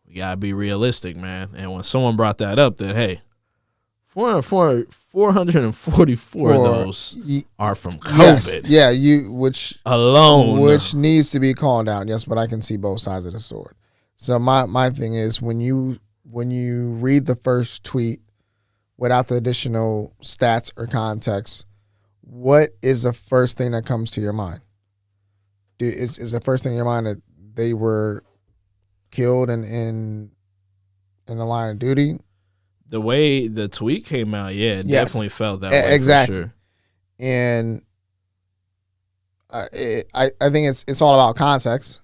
we gotta be realistic, man. And when someone brought that up, that hey, 444 of those are from COVID. Yes. Yeah, which needs to be called out. Yes, but I can see both sides of the sword. So my thing is when you read the first tweet without the additional stats or context, what is the first thing that comes to your mind? Is the first thing in your mind that they were killed in in the line of duty. The way the tweet came out, yeah, it definitely felt that way. Exactly. For sure. And I think it's all about context,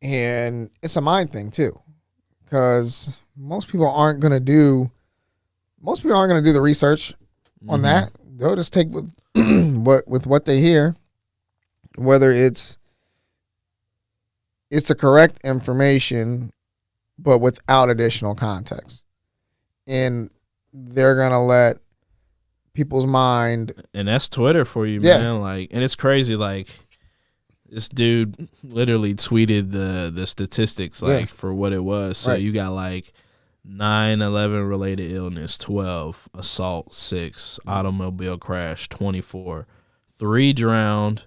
and it's a mind thing too, because most people aren't gonna do the research on that. They'll just take with what they hear, whether it's the correct information, but without additional context, and they're gonna let people's mind. And that's Twitter for you, man. Like, and it's crazy. Like, this dude literally tweeted the statistics, like, for what it was. So you got like 9/11 related illness, 12, assault, 6, automobile crash, 24, 3 drowned,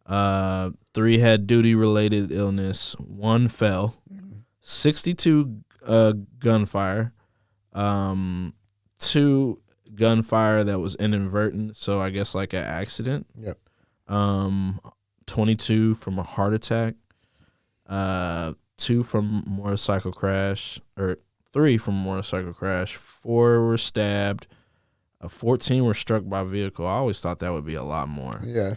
3 had duty related illness, 1 fell, 62 gunfire, 2 gunfire that was inadvertent, so I guess like an accident. 22 from a heart attack, 2 from motorcycle crash, or 3 from motorcycle crash, 4 were stabbed, 14 were struck by vehicle. I always thought that would be a lot more. Yeah.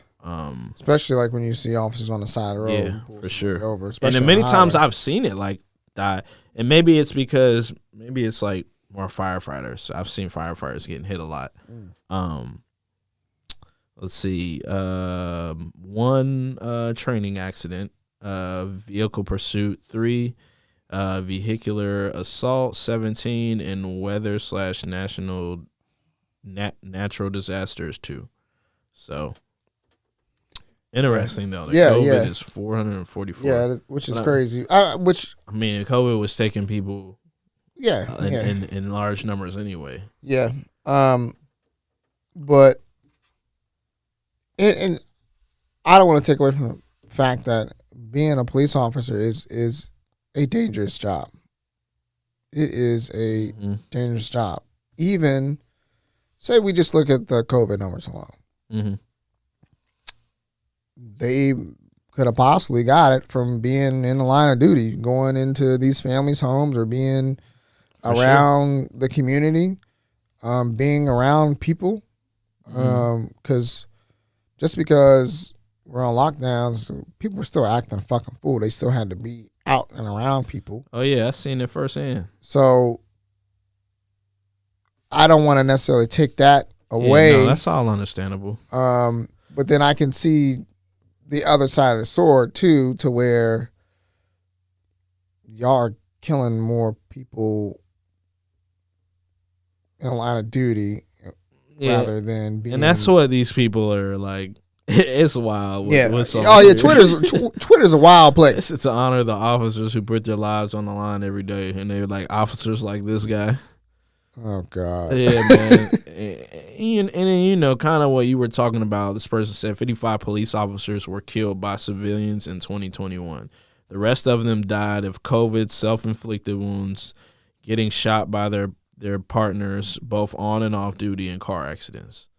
Especially like when you see officers on the side of the road. Yeah, for sure. Over, and then many times I've seen it like die. And maybe it's because it's like more firefighters. I've seen firefighters getting hit a lot. Let's see. 1 training accident, vehicle pursuit, 3 vehicular assault, 17, and weather/natural disasters 2. So interesting though. COVID is 444. Yeah, which is crazy. COVID was taking people. In large numbers anyway. Yeah. But and I don't want to take away from the fact that being a police officer is a dangerous job. It is a dangerous job. Even say we just look at the COVID numbers alone. They could have possibly got it from being in the line of duty, going into these families' homes, or being around the community, being around people. Because just because we're on lockdowns, people are still acting a fucking fool. They still had to be out and around people. Oh yeah, I've seen it firsthand. So I don't want to necessarily take that away. No, that's all understandable. But then I can see the other side of the sword too, to where y'all are killing more people in a line of duty rather than being. And that's what these people are like. It's wild. Twitter's a wild place. It's to honor the officers who put their lives on the line every day, and they're like officers like this guy. Oh God. Yeah, man. and kind of what you were talking about. This person said 55 police officers were killed by civilians in 2021. The rest of them died of COVID, self-inflicted wounds, getting shot by their partners, both on and off duty, in car accidents.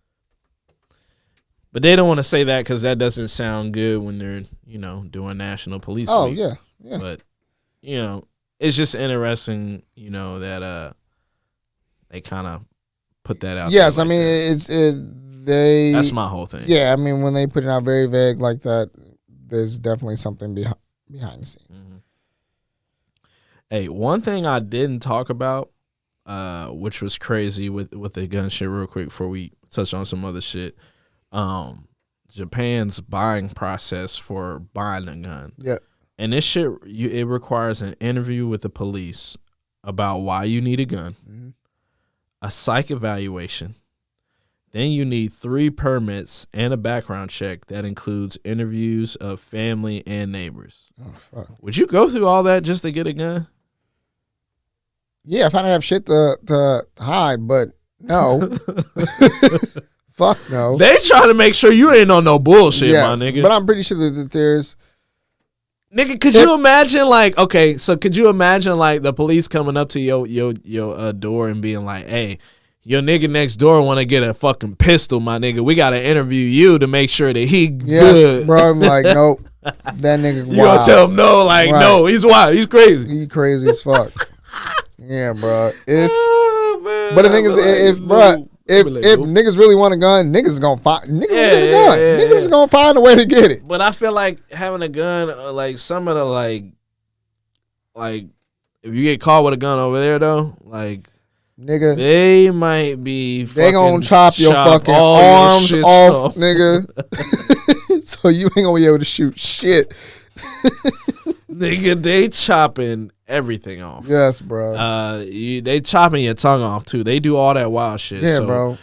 But they don't want to say that because that doesn't sound good when they're, doing National Police Week. Oh, yeah. But, it's just interesting, that they kind of put that out. Yes, there like that's my whole thing. Yeah, I mean, when they put it out very vague like that, there's definitely something behind the scenes. Hey, one thing I didn't talk about, which was crazy with the gun shit real quick before we touch on some other shit. Japan's buying process for buying a gun. Yeah. And this shit, it requires an interview with the police about why you need a gun, a psych evaluation. Then you need 3 permits and a background check that includes interviews of family and neighbors. Oh, fuck. Would you go through all that just to get a gun? Yeah, if I didn't have shit to hide, but no. Fuck no. They trying to make sure you ain't on no bullshit, my nigga. But I'm pretty sure that there's... Nigga, could you imagine, could you imagine, the police coming up to your door and being like, hey, your nigga next door want to get a fucking pistol, my nigga. We got to interview you to make sure that he good. Bro, I'm like, nope. That nigga wild. You gonna tell him no, no, he's wild. He's crazy. He crazy as fuck. Yeah, bro. It's Man, but the thing is, if niggas really want a gun, niggas gonna find niggas gonna get a gun. Niggas is gonna find a way to get it. But I feel like having a gun, like some of the like if you get caught with a gun over there though, like nigga, they might be. They gonna chop your fucking arms off, nigga. So you ain't gonna be able to shoot shit. Nigga, they chopping everything off. Yes, bro. They chopping your tongue off too. They do all that wild shit. Yeah, so bro.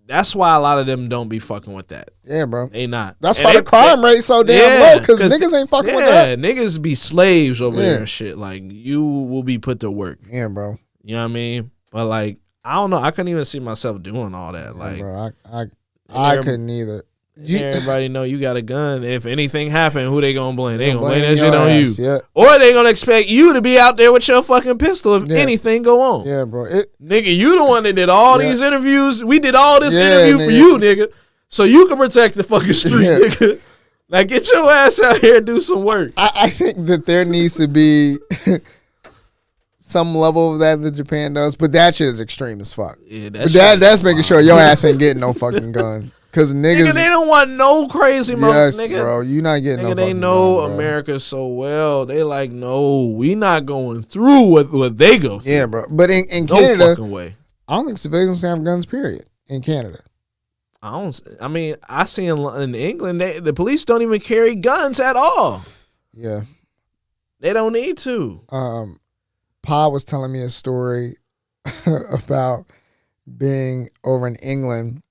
That's why a lot of them don't be fucking with that. Yeah, bro. They not. That's why the crime rate so damn low, because niggas ain't fucking with that. Yeah, niggas be slaves over there and shit. Like, you will be put to work. Yeah, bro. You know what I mean? But, like, I don't know. I couldn't even see myself doing all that. Like, bro, I couldn't either. Everybody know you got a gun. If anything happened, who they gonna blame? They gonna blame that shit on you. Yeah. Or they gonna expect you to be out there with your fucking pistol if anything go on. Yeah, bro. Nigga, you the one that did all these interviews. We did all this interview for you, nigga. So you can protect the fucking street, nigga. Like, get your ass out here and do some work. I think that there needs to be some level of that Japan does, but that shit is extreme as fuck. Yeah, that's making sure your ass ain't getting no fucking gun. Cause niggas, they don't want no crazy nigga. Bro, you not getting nigga, no. They know gun, America so well. They like, no, we not going through what they go through. Yeah, bro. But in no Canada, fucking way. I don't think civilians have guns. Period. In Canada, I see in England, the police don't even carry guns at all. Yeah, they don't need to. Pa was telling me a story about being over in England.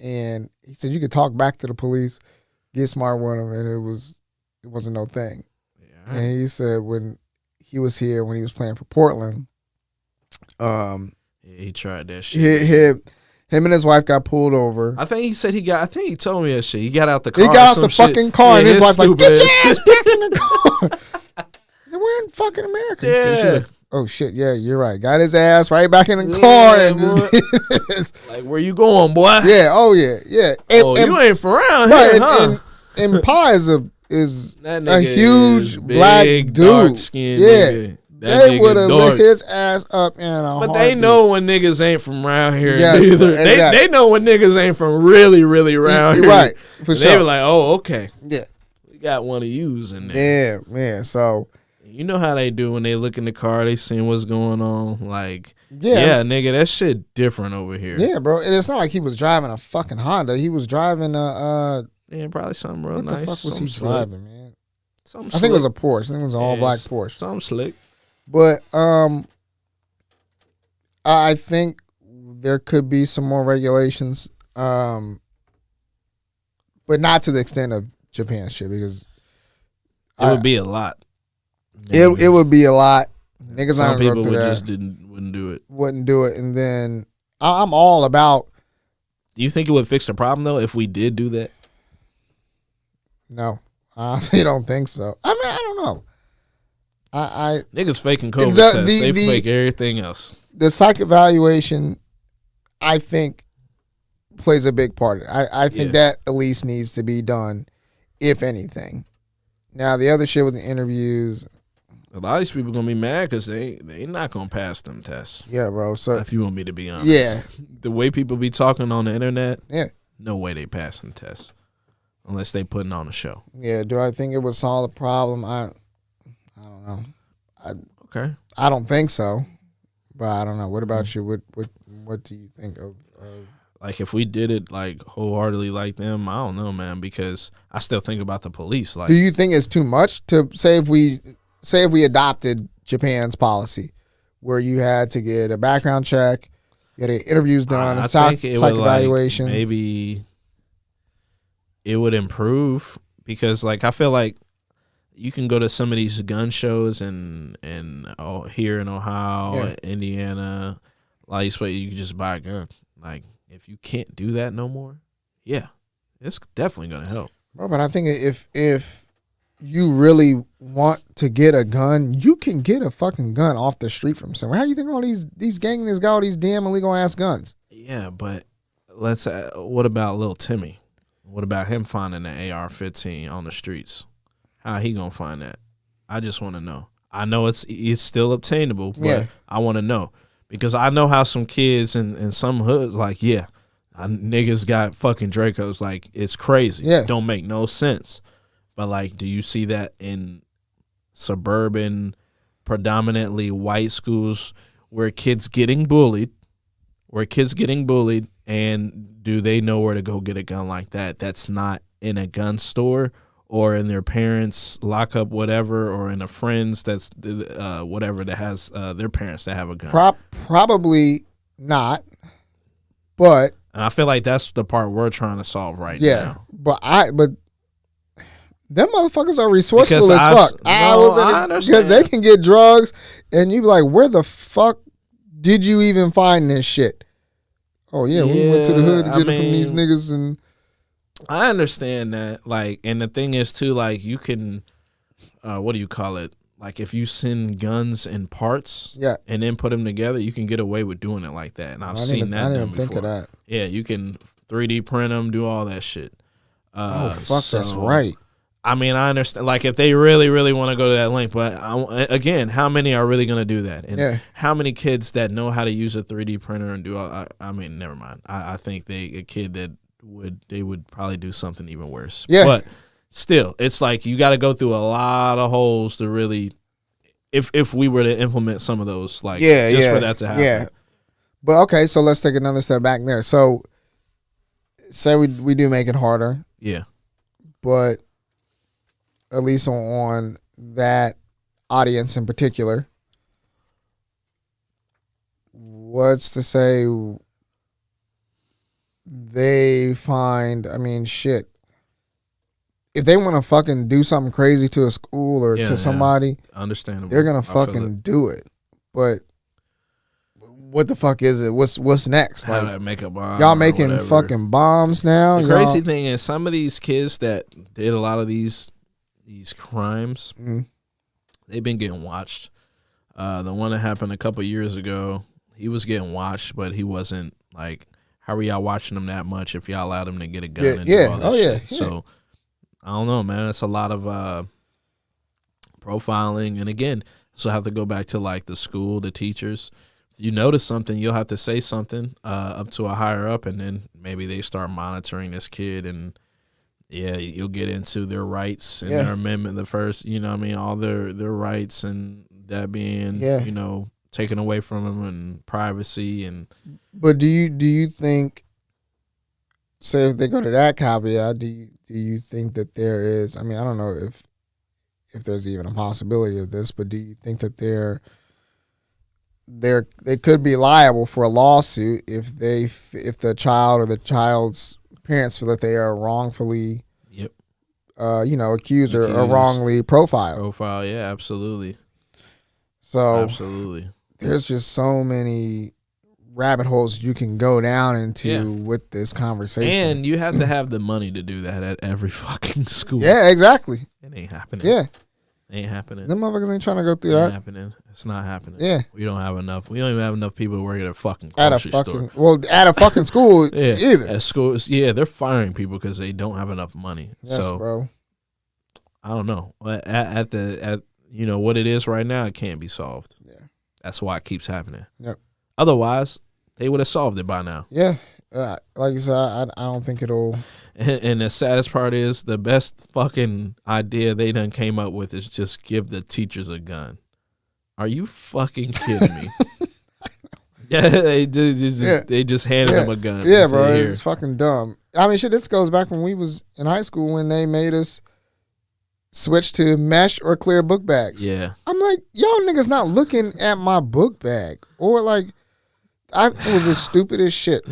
And he said you could talk back to the police, get smart with them, and it wasn't no thing. Yeah. And he said when he was here, when he was playing for Portland, he tried that shit. Him and his wife got pulled over. I think he said he told me that shit. He got out the car. He got out the fucking car, and his wife like, get your ass back in the car. He said, we're in fucking America. Yeah. Oh shit, yeah, you're right. Got his ass right back in the car and like, where you going, boy? Yeah, oh yeah. And, you ain't from around here, huh? And Pa is a huge big, black dude. Dark-skinned nigga. They would have lit his ass up in a But heartbeat. they know when niggas ain't from around here yes, either. Exactly. They know when niggas ain't from really, really around here. Right, for sure. They were like, oh, okay. Yeah. We got one of yous in there. Yeah, man. So you know how they do when they look in the car, they seeing what's going on. Like, yeah, nigga, that shit different over here. Yeah, bro. And it's not like he was driving a fucking Honda. He was driving a probably something real nice. What the fuck was he driving, man? Something I think it was a Porsche. I think it was an all-black Porsche. Something slick. But I think there could be some more regulations, but not to the extent of Japan shit, because it would be a lot. It would be a lot. Niggas Some people wouldn't do it. Wouldn't do it, and then I'm all about. Do you think it would fix the problem though if we did do that? No, I honestly don't think so. I mean, I don't know. I niggas faking COVID tests. They fake everything else. The psych evaluation, I think, plays a big part. I think that at least needs to be done, if anything. Now the other shit with the interviews. A lot of these people gonna be mad because they not gonna pass them tests. Yeah, bro. So if you want me to be honest, yeah, the way people be talking on the internet, no way they passing tests unless they putting on a show. Yeah. Do I think it would solve the problem? I don't know. Okay. I don't think so, but I don't know. What about you? What do you think of? Like if we did it like wholeheartedly like them, I don't know, man. Because I still think about the police. Like, do you think it's too much to say if we adopted Japan's policy, where you had to get a background check, you had interviews done, a psych evaluation? Maybe it would improve because, like, I feel like you can go to some of these gun shows and here in Ohio, Indiana, like you can just buy a gun. Like, if you can't do that no more, it's definitely gonna help. Bro, but I think if you really want to get a gun, you can get a fucking gun off the street from somewhere. How do you think all these gang niggas got all these damn illegal ass guns? Yeah, but what about Lil Timmy? What about him finding an AR-15 on the streets? How he gonna find that? I just want to know. I know it's still obtainable, but Yeah. I want to know because I know how some kids in some hoods like, niggas got fucking Dracos. Like, it's crazy. Yeah. Don't make no sense. But like, do you see that in suburban, predominantly white schools where kids getting bullied? And do they know where to go get a gun like that? That's not in a gun store or in their parents' lockup, whatever, or in a friend's that's whatever that has their parents that have a gun. Probably not, but And I feel like that's the part we're trying to solve right now. but them motherfuckers are resourceful Because as fuck. I understand. Because they can get drugs, and you be like, where the fuck did you even find this shit? Oh yeah, we went to the hood to get it from these niggas, and I understand that. Like, and the thing is too, like, you can, what do you call it? Like, if you send guns in parts, and then put them together, you can get away with doing it like that. And I've seen that. I done didn't think of before. that. Yeah, you can 3D print them, do all that shit. That's right. I mean, I understand. Like, if they really, really want to go to that length, but again, how many are really going to do that? And how many kids that know how to use a 3D printer and do all? I mean, never mind. I think a kid that would probably do something even worse. Yeah. But still, it's like you got to go through a lot of holes to really, if we were to implement some of those, like, just for that to happen. Yeah. But okay, so let's take another step back there. So, say we do make it harder. Yeah. But at least on that audience in particular, what's to say they find, I mean, shit, if they want to fucking do something crazy to a school or to somebody, understandable, they're going to fucking do it. But what the fuck is it? What's next? How like, to make a bomb? Y'all making fucking bombs now? The crazy thing is, some of these kids that did a lot of these crimes, they've been getting watched. The one that happened a couple years ago, he was getting watched, but he wasn't like, how are y'all watching him that much if y'all allowed him to get a gun and do all that shit? So I don't know, man. It's a lot of profiling, and again, so I have to go back to like the school, the teachers. If you notice something, you'll have to say something up to a higher up, and then maybe they start monitoring this kid, and you'll get into their rights and their amendment, the first, all their rights, and that being, taken away from them, and privacy. And but do you think, say if they go to that caveat, do you think that there is, I mean, I don't know if there's even a possibility of this, but do you think that they could be liable for a lawsuit if the child or the child's parents feel that they are wrongfully, accused or wrongly profiled? Yeah, absolutely. So absolutely, there's just so many rabbit holes you can go down into with this conversation, and you have to have the money to do that at every fucking school. Yeah, exactly. It ain't happening. Yeah. Ain't happening. Them motherfuckers ain't trying to go through that. Ain't happening. It's not happening. Yeah. We don't have enough. We don't even have enough people to work at a fucking grocery store. Well, at a fucking school either. At schools, they're firing people because they don't have enough money. Yes, so, bro. I don't know. At what it is right now, it can't be solved. Yeah. That's why it keeps happening. Yep. Otherwise, they would have solved it by now. Yeah. Like you said, I don't think it'll. And the saddest part is, the best fucking idea they done came up with is just give the teachers a gun. Are you fucking kidding me? Yeah, they just handed them a gun. Yeah, bro, it's fucking dumb. I mean, shit, this goes back when we was in high school when they made us switch to mesh or clear book bags. Yeah. I'm like, y'all niggas not looking at my book bag. Or like, it was as stupid as shit.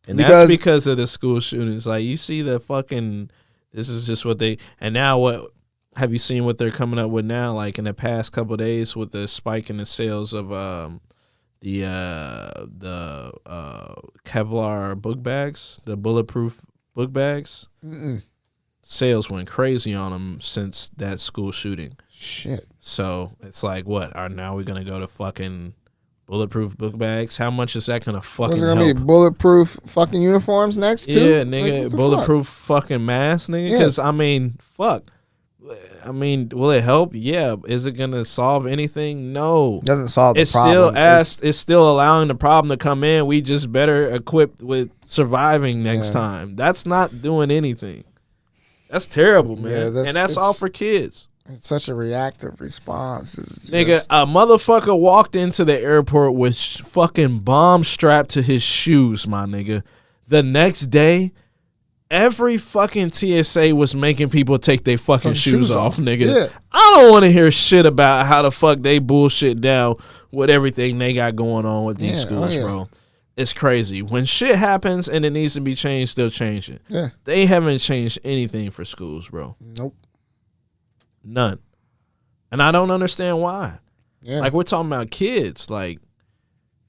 And that's because of the school shootings. Like, you see the fucking, this is just what they, and now what, have you seen what they're coming up with now? Like, in the past couple of days with the spike in the sales of the Kevlar book bags, the bulletproof book bags. Sales went crazy on them since that school shooting. Shit. So it's like, what? Are now we going to go to fucking bulletproof book bags? How much is that gonna fucking help? Gonna be bulletproof fucking uniforms next too? Yeah, nigga, like, bulletproof fucking mask, nigga. Because I mean, fuck, I mean, will it help? Yeah. Is it gonna solve anything? No. It doesn't solve the It's problem. it's still allowing the problem to come in. We just better equipped with surviving next time. That's not doing anything. That's terrible, man. Yeah, and that's all for kids. It's such a reactive response. Nigga, a motherfucker walked into the airport with fucking bombs strapped to his shoes, my nigga. The next day, every fucking TSA was making people take their fucking shoes off, nigga. Yeah. I don't want to hear shit about how the fuck they bullshit down with everything they got going on with these schools, bro. It's crazy. When shit happens and it needs to be changed, they'll change it. Yeah. They haven't changed anything for schools, bro. Nope. None. And I don't understand why. Yeah. Like, we're talking about kids. Like,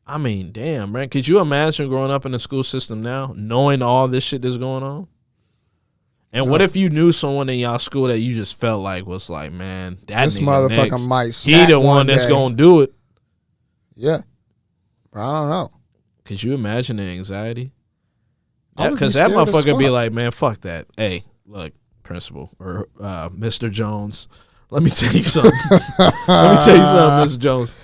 I mean, damn, man. Could you imagine growing up in the school system now, knowing all this shit that's going on? And what if you knew someone in y'all school that you just felt like was like, man, that this nigga motherfucker next. might He snap the one that's day. going to do it. Yeah. But I don't know. Could you imagine the anxiety? I would be Because that scared as motherfucker be fuck. like, man, fuck that. Hey, look, principal or Mr. Jones, let me tell you something. Let me tell you something, Mr. Jones.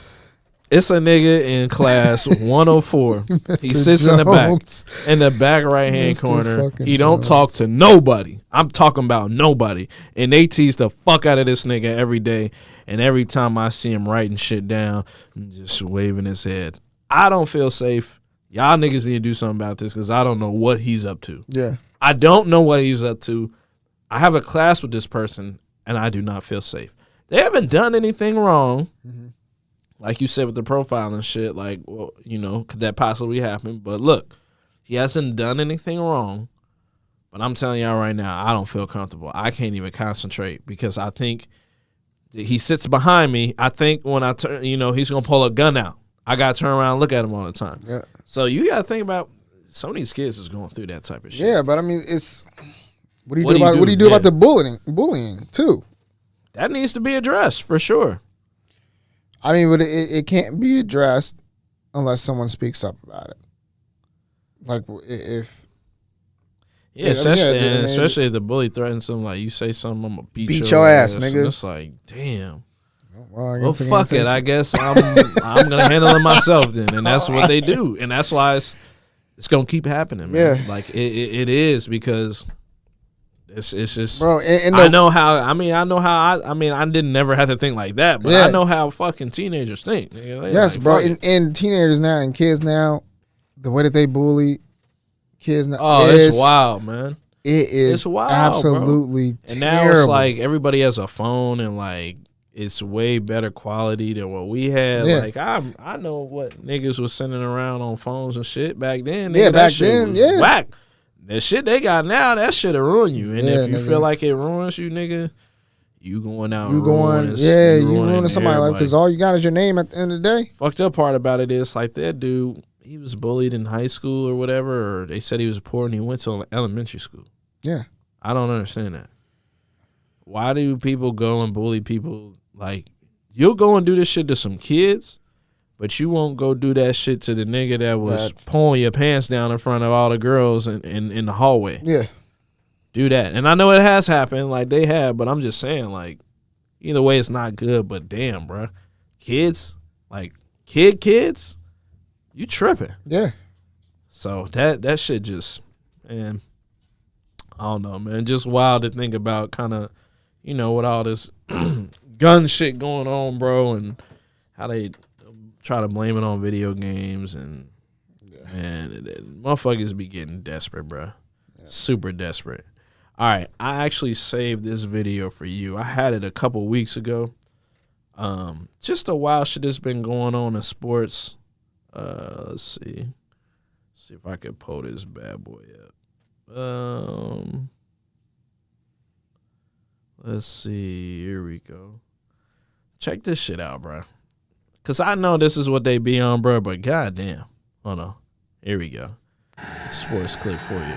It's a nigga in class 104. He sits in the back right-hand Mr. corner. fucking He don't Jones. talk to nobody. I'm talking about nobody. And they tease the fuck out of this nigga every day. And every time I see him writing shit down, I'm just waving his head. I don't feel safe. Y'all niggas need to do something about this because I don't know what he's up to. Yeah. I don't know what he's up to. I have a class with this person, and I do not feel safe. They haven't done anything wrong. Mm-hmm. Like you said with the profile and shit, like, well, you know, could that possibly happen? But look, he hasn't done anything wrong. But I'm telling y'all right now, I don't feel comfortable. I can't even concentrate because I think that he sits behind me. I think when I turn, you know, he's going to pull a gun out. I got to turn around and look at him all the time. Yeah. So you got to think about some of these kids is going through that type of shit. Yeah, but I mean, it's what do you What do do you about do? what do you do Yeah. about the bullying too? That needs to be addressed for sure. I mean, but it can't be addressed unless someone speaks up about it. Like if Yeah, Yeah, especially, yeah, and man. especially if the bully threatens him, like you say something, I'm gonna beat your ass, nigga. And it's like, damn. well, Well, fuck it. I guess I'm gonna handle it myself then, and that's what they do, and that's why it's gonna keep happening, man. Yeah. Like it is because it's just. Bro, and I know how. I didn't never have to think like that, but Yeah. I know how fucking teenagers think. Nigga. They yes, like, bro, fuck it. and teenagers now and kids now, the way that they bully kids now, Oh, it's wild, man. It is It's wild, absolutely And now terrible. it's like everybody has a phone and like it's way better quality than what we had. Yeah. Like I know what niggas was sending around on phones and shit back then. Yeah, Nigga, that back shit then, was yeah. whack. That shit they got now, that shit'll ruin you. And Yeah, if you nigga. feel like it ruins you, nigga, you going out. you and going, ruining- yeah, you ruining ruining somebody's life because everybody. all you got is your name at the end of the day. Fucked up part about it is like that dude, he was bullied in high school or whatever, or they said he was poor and he went to elementary school. Yeah, I don't understand that. Why do people go and bully people? Like, you'll go and do this shit to some kids, but you won't go do that shit to the nigga that was pulling your pants down in front of all the girls in the hallway. yeah, Do that. And I know it has happened, like they have, but I'm just saying, like, either way, it's not good, but damn, bro. Kids, like, kids, you tripping. yeah. So that shit just, man, I don't know, man. Just wild to think about, kind of, you know, with all this gun shit going on, bro, and how they try to blame it on video games, and man, motherfuckers be getting desperate, bro. Super desperate. All right, I actually saved this video for you. I had it a couple weeks ago. Just a wild shit that's been going on in sports. Let's see. See if I can pull this bad boy up. Let's see. Here we go. Check this shit out, bro. Cause I know this is what they be on, bro. But goddamn, hold on. Here we go. Sports clip for you.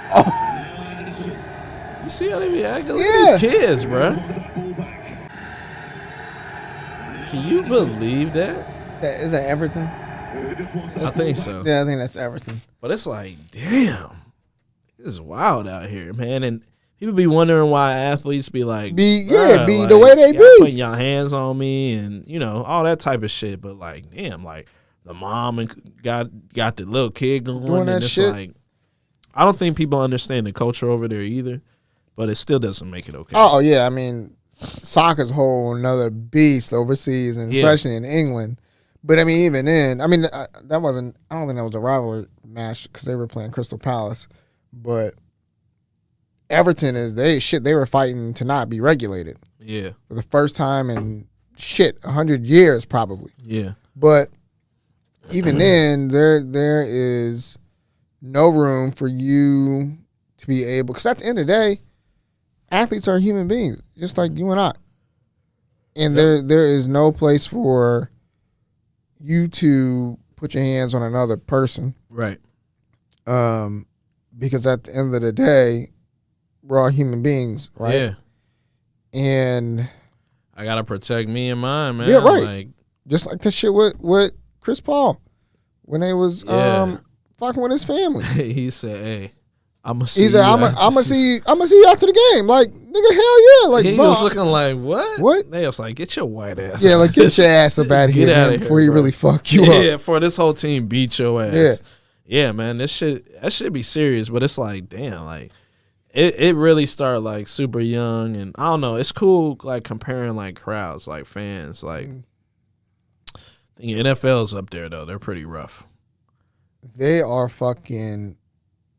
Oh. You see how they be acting? Look at these kids, bro. Can you believe that? Is that Everton? I think so. Yeah, I think that's Everton. But it's like, damn, it's wild out here, man. And people be wondering why athletes be like, be like, the way they y'all be. putting your hands on me and, you know, all that type of shit. But like, damn, like the mom and got the little kid going. Doing and that it's shit. like, I don't think people understand the culture over there either. But it still doesn't make it okay. Oh, yeah. I mean, soccer's a whole another beast overseas, and especially in England. But, I mean, even then, I mean, that wasn't, I don't think that was a rivalry match because they were playing Crystal Palace. But Everton they were fighting to not be regulated. Yeah. For the first time in 100 years probably. Yeah. But even then, there is no room for you to be able, because at the end of the day, athletes are human beings, just like you and I. And there is no place for you to put your hands on another person. Right. Because at the end of the day, we're all human beings, right? Yeah. And I gotta protect me and mine, man. Yeah, right. Like, just like the shit with Chris Paul when they was fucking with his family. he said, "Hey, I'm gonna see." He said, "I'm gonna see you after the game." Like, nigga, hell yeah! Like, he bro, was looking like, "What?" What? They was like, "Get your white ass." Yeah, like get your ass up out of here, Get outta man, here, before he bro. really fuck you up. Yeah, for this whole team beat your ass. Yeah. Yeah, man, that should be serious. But it's like, damn, like it really started like super young, and I don't know. It's cool like comparing like crowds, like fans, like. The NFL's up there though. They're pretty rough. They are fucking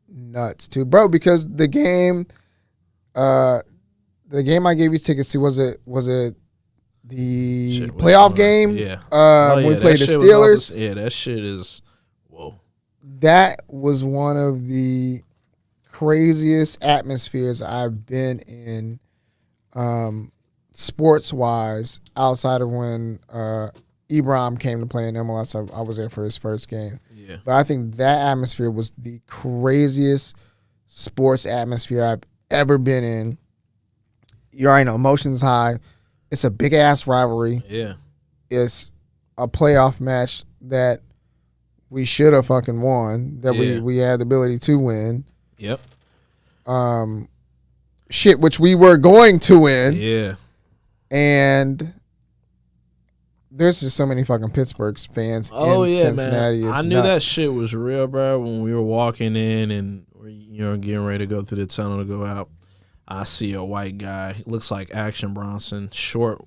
nuts too, bro. Because the game I gave you tickets to, was it the Shit was playoff fun. game? Yeah. When we that played the shit was Steelers. yeah, that shit is whoa. That was one of the craziest atmospheres I've been in, sports wise, outside of when Ebram came to play in MLS. I was there for his first game. Yeah. But I think that atmosphere was the craziest sports atmosphere I've ever been in. You already know, emotions high. It's a big ass rivalry. Yeah. It's a playoff match that we should have fucking won. That Yeah. we had the ability to win. Yep. Shit, which we were going to win. Yeah. And there's just so many fucking Pittsburgh fans in Cincinnati. man. It's I knew nuts. that shit was real, bro. When we were walking in and we're getting ready to go through the tunnel to go out, I see a white guy. Looks like Action Bronson, short,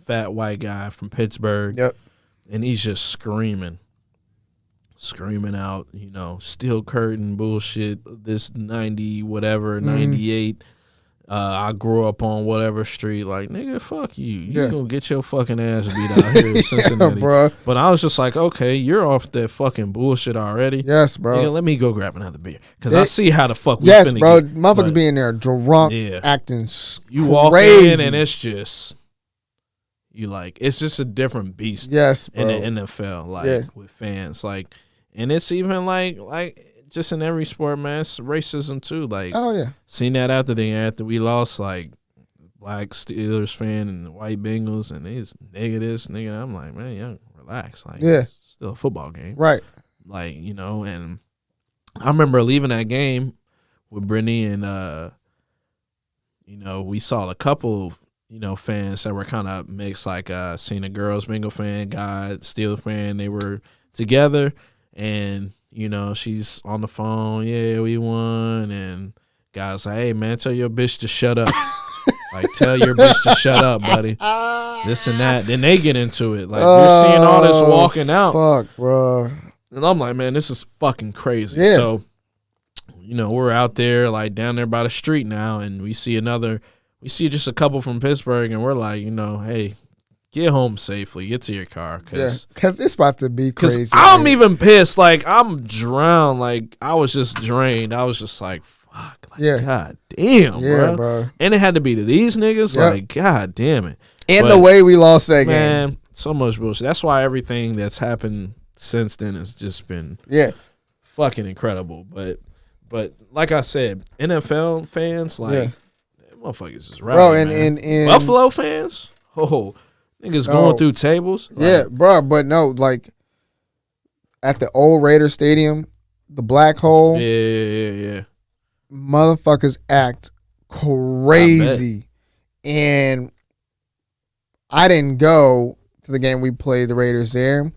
fat white guy from Pittsburgh. Yep. And he's just screaming out, steel curtain bullshit. This 90 whatever, 98. I grew up on whatever street. Like, nigga, fuck you. You gonna get your fucking ass beat out here in Cincinnati. Bro. But I was just like, okay, you're off that fucking bullshit already. Yes, bro. Nigga, let me go grab another beer. Because I see how the fuck we yes, finna bro. get. Motherfuckers But being there drunk, Yeah. acting you crazy. walk in and it's just, it's just a different beast. Yes, in bro. the NFL, Yeah. with fans, and it's even like just in every sport, man, it's racism too. Like, Oh yeah. seen that after we lost, like black Steelers fan and the white Bengals, and these this nigga. I'm like, man, young, relax. Like, Yeah. it's still a football game, Right. like, and I remember leaving that game with Brittany, and we saw a couple. Fans that were kind of mixed, like seeing a girls Bengal fan, guy, Steelers fan. They were together, and she's on the phone. Yeah, we won, and guys like, hey man, tell your bitch to shut up. Like, tell your bitch to shut up, buddy. This and that. Then they get into it. Like, you're seeing all this walking out. Fuck, bro. And I'm like, man, this is fucking crazy. Yeah. So, we're out there, like, down there by the street now, and we see just a couple from Pittsburgh, and we're like, hey, get home safely. Get to your car. Because it's about to be crazy. I'm even pissed. Like, I'm drowned. Like, I was just drained. I was just like, fuck. Like, God damn, bro. And it had to be to these niggas. Yep. Like, God damn it. And But, the way we lost that game. man, so much bullshit. That's why everything that's happened since then has just been fucking incredible. But like I said, NFL fans, like, motherfuckers just rowdy, Bro, man. and Buffalo fans, niggas going through tables. Yeah, bro, but no, like, at the old Raiders Stadium, the black hole. Yeah. Motherfuckers act crazy. And I didn't go to the game we played the Raiders there,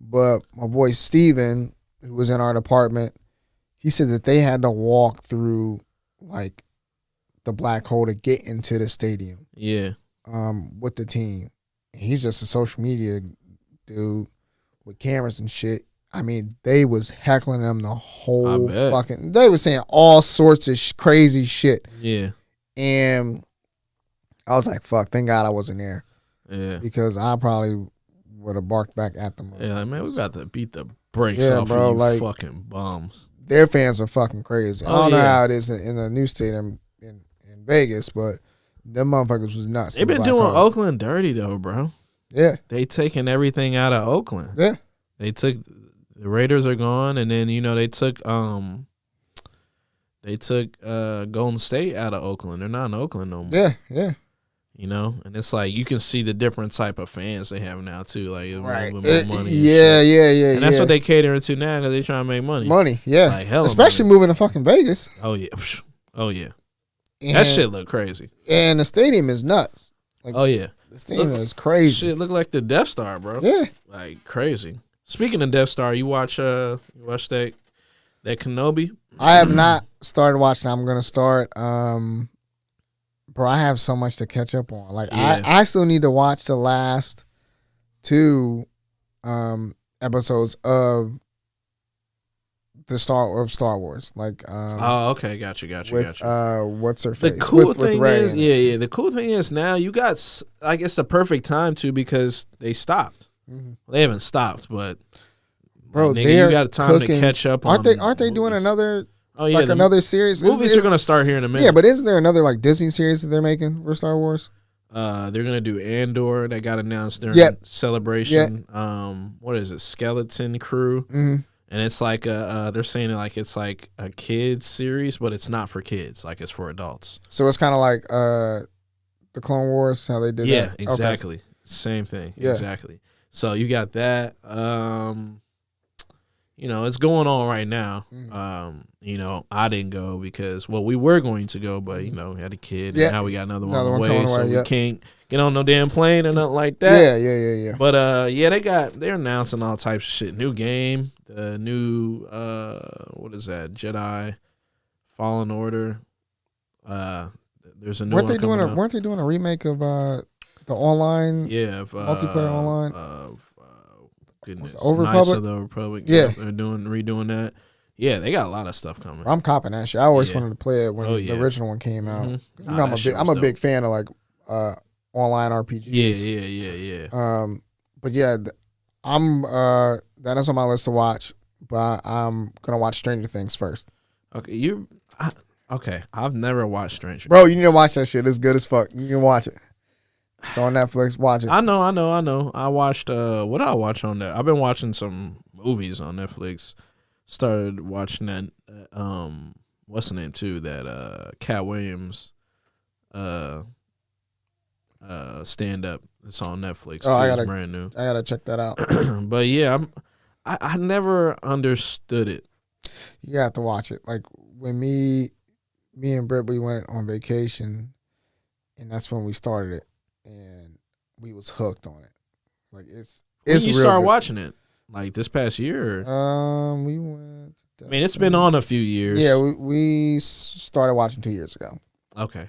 but my boy Steven, who was in our department, he said that they had to walk through like the black hole to get into the stadium. Yeah. With the team. And he's just a social media dude with cameras and shit. I mean, they was heckling them the whole fucking. They were saying all sorts of crazy shit. Yeah. And I was like, fuck, thank God I wasn't there. Yeah. Because I probably would have barked back at them. Yeah, man, we about to beat the brakes off of you like, fucking bums. Their fans are fucking crazy. I don't know how it is in the new stadium in Vegas, but them motherfuckers was nuts. They've been doing Oakland dirty, though, bro. Yeah. They taking everything out of Oakland. Yeah. They took the Raiders are gone, and then they took Golden State out of Oakland. They're not in Oakland no more. Yeah. And it's like you can see the different type of fans they have now too, like right. With more money. Yeah. And that's what they catering to now because they trying to make money. Money, yeah. Like hell, especially moving to fucking Vegas. Oh yeah. That shit look crazy. And the stadium is nuts. Like, the stadium is crazy. Shit look like the Death Star, bro. Yeah, like crazy. Speaking of Death Star, you watch that Kenobi? I have not started watching. I'm gonna start. Bro, I have so much to catch up on. Like I still need to watch the last 2 episodes of the Star Wars. Like okay, gotcha. With what's her face? The cool with thing Ray is, the cool thing is now you got like it's the perfect time to because they stopped. Mm-hmm. They haven't stopped, but bro, you got time to catch up. Aren't they doing another? Oh yeah, another series. Movies are gonna start here in a minute. Yeah, but isn't there another like Disney series that they're making for Star Wars? They're gonna do Andor. That got announced during Celebration. What is it? Skeleton Crew. Mm-hmm. And it's like they're saying it's like a kids series, but it's not for kids. Like it's for adults. So it's kind of like the Clone Wars, how they did that. Yeah, exactly. Okay. Same thing. Yeah. Exactly. So you got that. It's going on right now. I didn't go because we were going to go, but we had a kid, and now we got another one on the way, so we can't get on no damn plane or nothing like that. Yeah. But they're announcing all types of shit. New game, the new what is that? Jedi Fallen Order. There's a new weren't they doing a remake of the online? Yeah, multiplayer online. Goodness, Old Knights Republic? of the Republic. Yeah, they're redoing that. Yeah, they got a lot of stuff coming. I'm copping that shit. I always wanted to play it when the original one came out. Mm-hmm. I'm a big fan of like online RPGs. Yeah. But yeah, I'm that is on my list to watch. But I'm gonna watch Stranger Things first. Okay, okay. I've never watched Stranger. Bro, you need to watch that shit. It's good as fuck. You can watch it. It's on Netflix. Watch it. I know. I watched what did I watch on there? I've been watching some movies on Netflix. Started watching that what's the name too? That Cat Williams stand up. It's on Netflix. Oh, it's brand new. I gotta check that out. But yeah, I never understood it. You have to watch it. Like when me and Britt, we went on vacation, and that's when we started it. And we was hooked on it. Like it's when you real start good. watching it, like this past year. We went. I mean, it's been on a few years. Yeah, we started watching 2 years ago. Okay.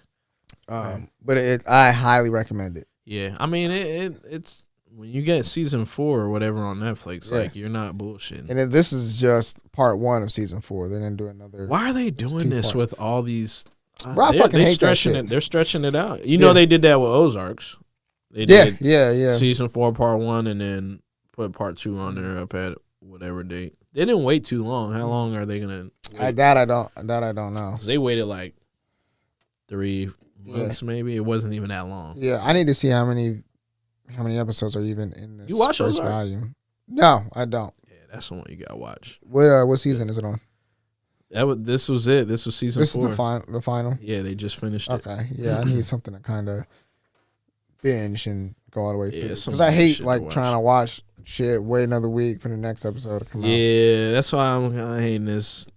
But I highly recommend it. Yeah, I mean it's when you get season 4 or whatever on Netflix, like you're not bullshitting. And this is just part 1 of season 4. They're gonna do another. Why are they doing this with all these? Bro, I fucking hate that stretching shit. it. They're stretching it out. They did that with Ozarks. They did season 4 part 1 and then put part 2 on there up at whatever date. They didn't wait too long. How long are they gonna? I don't know. 'Cause they waited like 3 months maybe. It wasn't even that long. Yeah, I need to see how many episodes are even in this. You watch first Ozark? volume? No, I don't. Yeah, that's the one you gotta watch. What season is it on? This was it. This was season 4. This is the final. Yeah, they just finished it. Okay. Yeah, I need something to kind of binge and go all the way through. Because some I hate shit to like watch. trying to watch shit, wait another week for the next episode to come out. Yeah, that's why I'm kind of hating this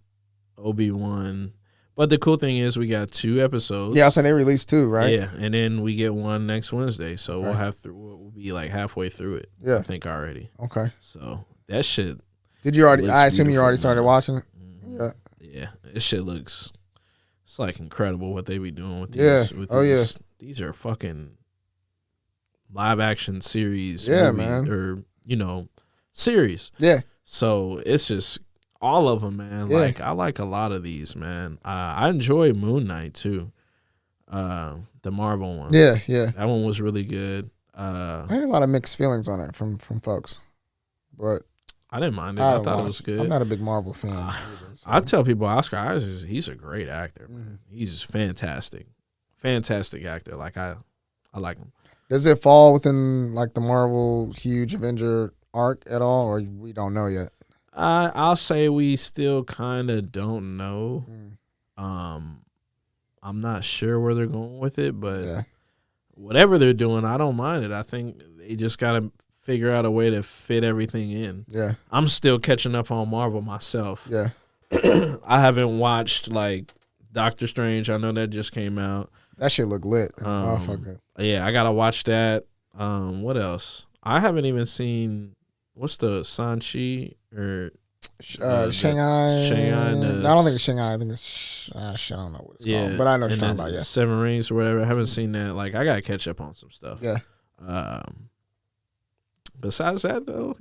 Obi-Wan. But the cool thing is we got 2 episodes. Yeah, so they released 2, right? Yeah, and then we get one next Wednesday, so we'll be like halfway through it. Yeah, I think already. Okay. So that shit. Did you already? looks I assume you beautiful, already started man. watching it. Mhm. Yeah. Yeah, this shit looks. It's like incredible what they be doing with these. Yeah. With Oh, these. These are fucking live action series. Yeah, movie, man. Or series. Yeah. So it's just all of them, man. Yeah. Like I like a lot of these, man. I enjoy Moon Knight too. The Marvel one. Yeah. Yeah. That one was really good. I had a lot of mixed feelings on it from folks, but I didn't mind it. I thought it was good. I'm not a big Marvel fan. Either, so. I tell people Oscar Isaac, he's a great actor, man. Mhm. He's fantastic. Fantastic actor. Like I like him. Does it fall within like the Marvel huge Avenger arc at all, or we don't know yet? I'll say we still kind of don't know. Mm. I'm not sure where they're going with it, but Yeah. whatever they're doing, I don't mind it. I think they just got to figure out a way to fit everything in. Yeah. I'm still catching up on Marvel myself. Yeah. I haven't watched like Doctor Strange. I know that just came out. That shit look lit. Motherfucker. Yeah, I gotta watch that. What else? I haven't even seen. What's the Sanchi or Shanghai. Shanghai, I don't think it's Shanghai. I think it's shit. I don't know what it's called, but I know what you're talking about. Yeah. Seven Rings or whatever. I haven't seen that. Like I gotta catch up on some stuff. Yeah. Besides that, though,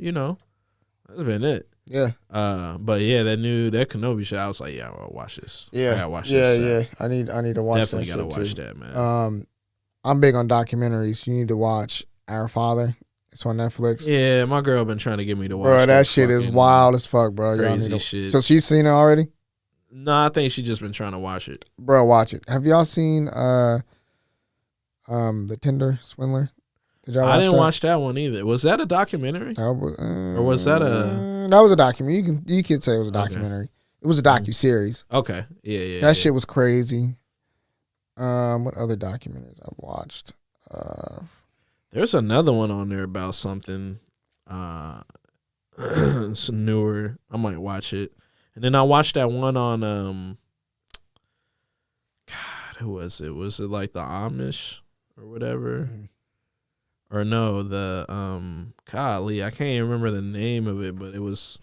that's been it. Yeah. But yeah, that Kenobi show, I was like, yeah, I'll watch this. Yeah. I gotta watch Yeah. this. Yeah. I need to watch Definitely that. gotta shit watch too. that, man. I'm big on documentaries. You need to watch Our Father. It's on Netflix. Yeah, my girl been trying to get me to watch. Bro, that shit is wild as fuck, bro. Y'all Crazy need to, shit. So she's seen it already? No, I think she just been trying to watch it. Bro, watch it. Have y'all seen The Tinder Swindler? Did y'all watch I didn't that? watch that one either. Was that a documentary? Or was that a? That was a documentary. You could say it was a documentary. It was a docu-series. Okay. Yeah. That shit was crazy. What other documentaries I've watched? There's another one on there about something it's newer. I might watch it. And then I watched that one on God, who was it? Was it like the Amish or whatever? Mm-hmm. Or no, the golly, I can't even remember the name of it, but it was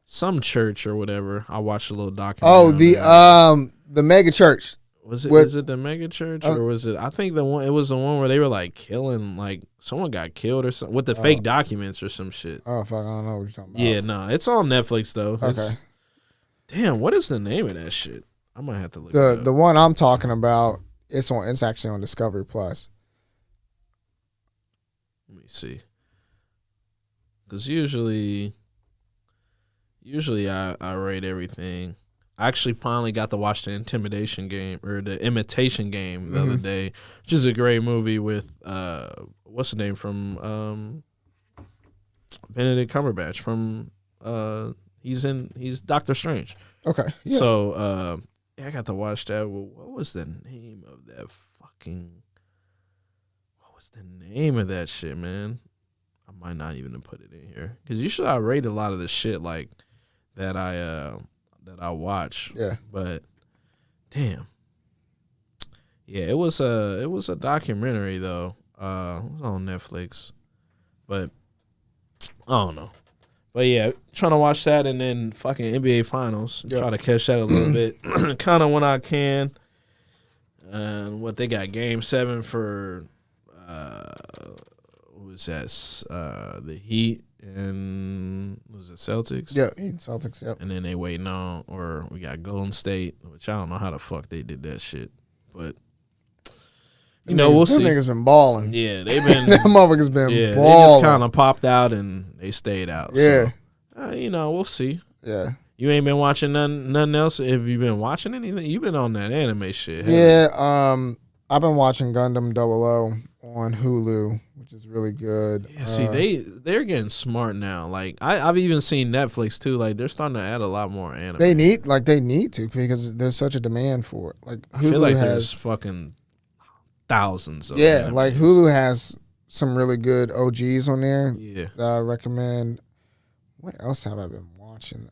some church or whatever. I watched a little documentary. Oh, the mega church. Was it? What- Is it the mega church or was it? I think it was the one where they were like killing, like someone got killed or something with the fake documents or some shit. Oh fuck, I don't know what you're talking about. Yeah, no, it's on Netflix though. Okay. Damn, what is the name of that shit? I might have to look. it up. The one I'm talking about, it's actually on Discovery Plus. Let me see. Because usually I rate everything. I actually finally got to watch the Imitation Game the other day, which is a great movie with what's the name from Benedict Cumberbatch from he's Doctor Strange. Okay. Yeah. So I got to watch that. What was the name of that fucking? What was the name of that shit, man? I might not even have put it in here because usually I rate a lot of the shit like that I watch. Yeah. But damn. Yeah, it was a documentary though. It was on Netflix. But I don't know. But yeah, trying to watch that and then fucking NBA Finals. Yep. Try to catch that a little bit. Kind of when I can. And what they got Game 7 for what was that? The Heat and was it Celtics? Yeah, Celtics. Yep. And then they waiting on, or we got Golden State, which I don't know how the fuck they did that shit, but we'll see. Them niggas been balling. Yeah, they've been. Them motherfuckers been They just balling. kind of popped out and they stayed out. Yeah. So, we'll see. Yeah. You ain't been watching nothing else. Have you been watching anything? You've been on that anime shit. haven't Yeah. I've been watching Gundam 00 on Hulu, which is really good. you? Yeah. See, they're getting smart now. Like I've even seen Netflix too. Like they're starting to add a lot more anime. They need to because there's such a demand for it. Like Hulu I feel like has, there's fucking thousands of yeah, animes. like Hulu has some really good OGs on there. Yeah. That I recommend. What else have I been watching?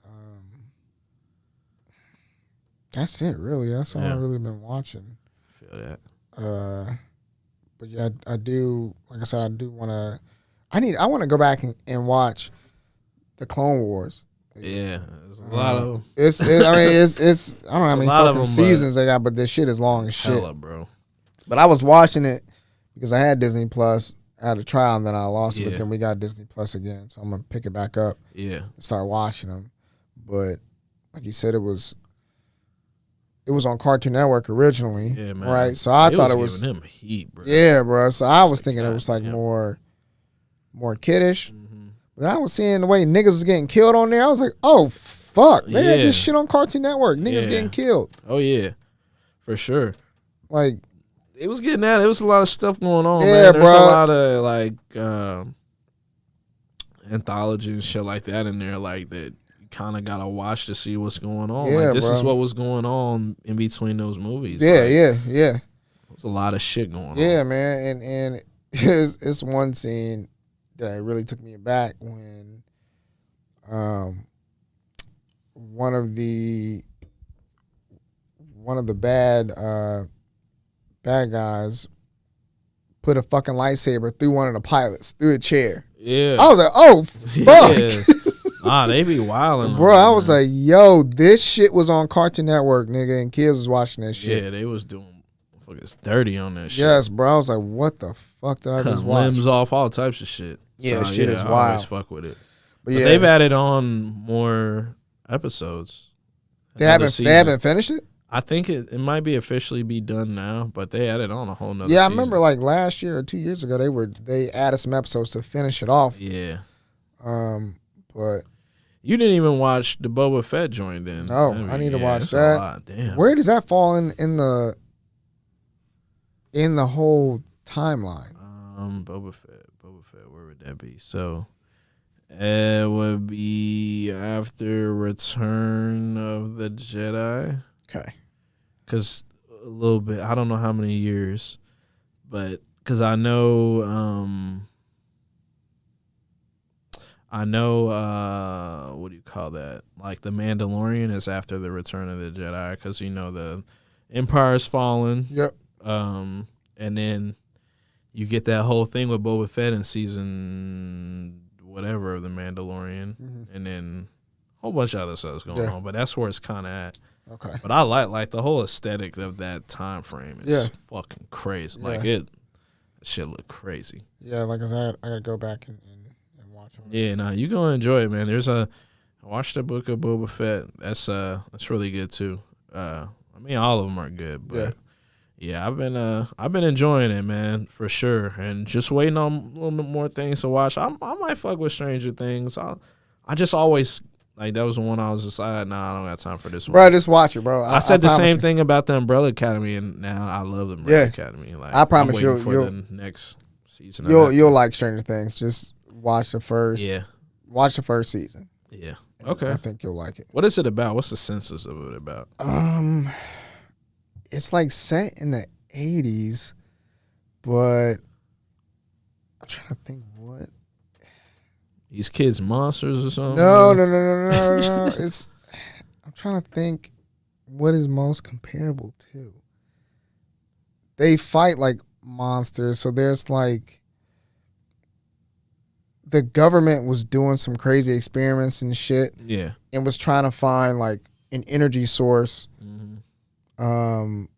That's it, really. That's all I've really been watching. I feel that. But yeah, I do. Like I said, I do want to. I want to go back and watch the Clone Wars. Yeah, there's a lot of them. It's. I don't know how many fucking seasons they got, but this shit is long as shit. Hella, bro. But I was watching it because I had Disney Plus. I had a trial and then I lost it, but then we got Disney Plus again, so I'm gonna pick it back up. Yeah, and start watching them. But like you said, it was on Cartoon Network originally, right? So I thought it was giving him heat, bro. Yeah, bro. So I was thinking it was like more kiddish. Mm-hmm. But I was seeing the way niggas was getting killed on there. I was like, oh fuck, they had this shit on Cartoon Network. Niggas getting killed. Oh yeah, for sure. Like it was getting at it. There was a lot of stuff going on. Yeah, man. There's bro. a lot of like anthology and shit like that in there, like that. Kind of gotta watch to see what's going on. Yeah, like this bro. is what was going on in between those movies. Yeah, like, yeah. There's a lot of shit going on. Yeah, man, and it's one scene that really took me aback when one of the bad guys put a fucking lightsaber through one of the pilots, through a chair. Yeah. I was like, oh fuck. Yeah. They be wilding. Bro, I was like, yo, this shit was on Cartoon Network, nigga, and kids was watching that shit. Yeah, they was doing fucking dirty on that shit. Yes, bro. I was like, what the fuck did I just watch? Limbs off, all types of shit. Yeah, so, shit is I wild. always fuck with it. But yeah, they've added on more episodes. They haven't finished it? I think it might be officially be done now, but they added on a whole nother Yeah, I season. remember like last year or 2 years ago they added some episodes to finish it off. Yeah. But you didn't even watch the Boba Fett joint then. No, I need to watch that. Damn. Where does that fall in the whole timeline? Boba Fett, where would that be? So it would be after Return of the Jedi. Okay. Because a little bit, I don't know how many years, but because I know, what do you call that? Like the Mandalorian is after the Return of the Jedi, because the Empire's fallen. Yep. And then you get that whole thing with Boba Fett in season whatever of the Mandalorian, and then a whole bunch of other stuff's going on. But that's where it's kind of at. Okay. But I like the whole aesthetic of that time frame. It's fucking crazy. Yeah. Like that shit look crazy. Yeah, like I said, I gotta go back and watch them. Yeah, nah, you gonna enjoy it, man. Watch the Book of Boba Fett. That's really good too. I mean, all of them are good, but yeah, I've been enjoying it, man, for sure. And just waiting on a little bit more things to watch. I might fuck with Stranger Things. I just always. Like, that was the one I was just like, nah, I don't got time for this one. Bro, just watch it, bro. I said the same thing about the Umbrella Academy, and now I love the Umbrella Academy. Like, I promise I'm waiting for you'll the next season. You'll like Stranger Things. Just watch the first. Yeah. Watch the first season. Yeah. Okay. I think you'll like it. What is it about? What's the census of it about? It's like set in the 80s, but I'm trying to think what. These kids monsters or something? No. It's I'm trying to think what is most comparable to. They fight like monsters, so there's like the government was doing some crazy experiments and shit. Yeah. And was trying to find like an energy source in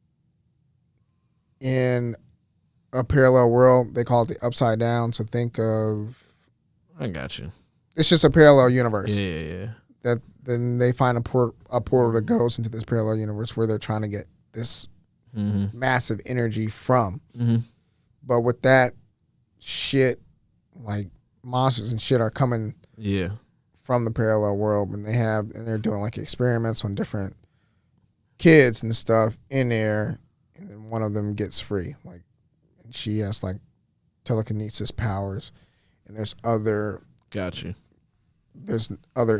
a parallel world. They call it the Upside Down, so think of I got you. It's just a parallel universe. Yeah. That then they find a portal that goes into this parallel universe where they're trying to get this massive energy from. But with that shit, like monsters and shit are coming from the parallel world, and they're doing like experiments on different kids and stuff in there, and then one of them gets free, like, and she has like telekinesis powers. And there's other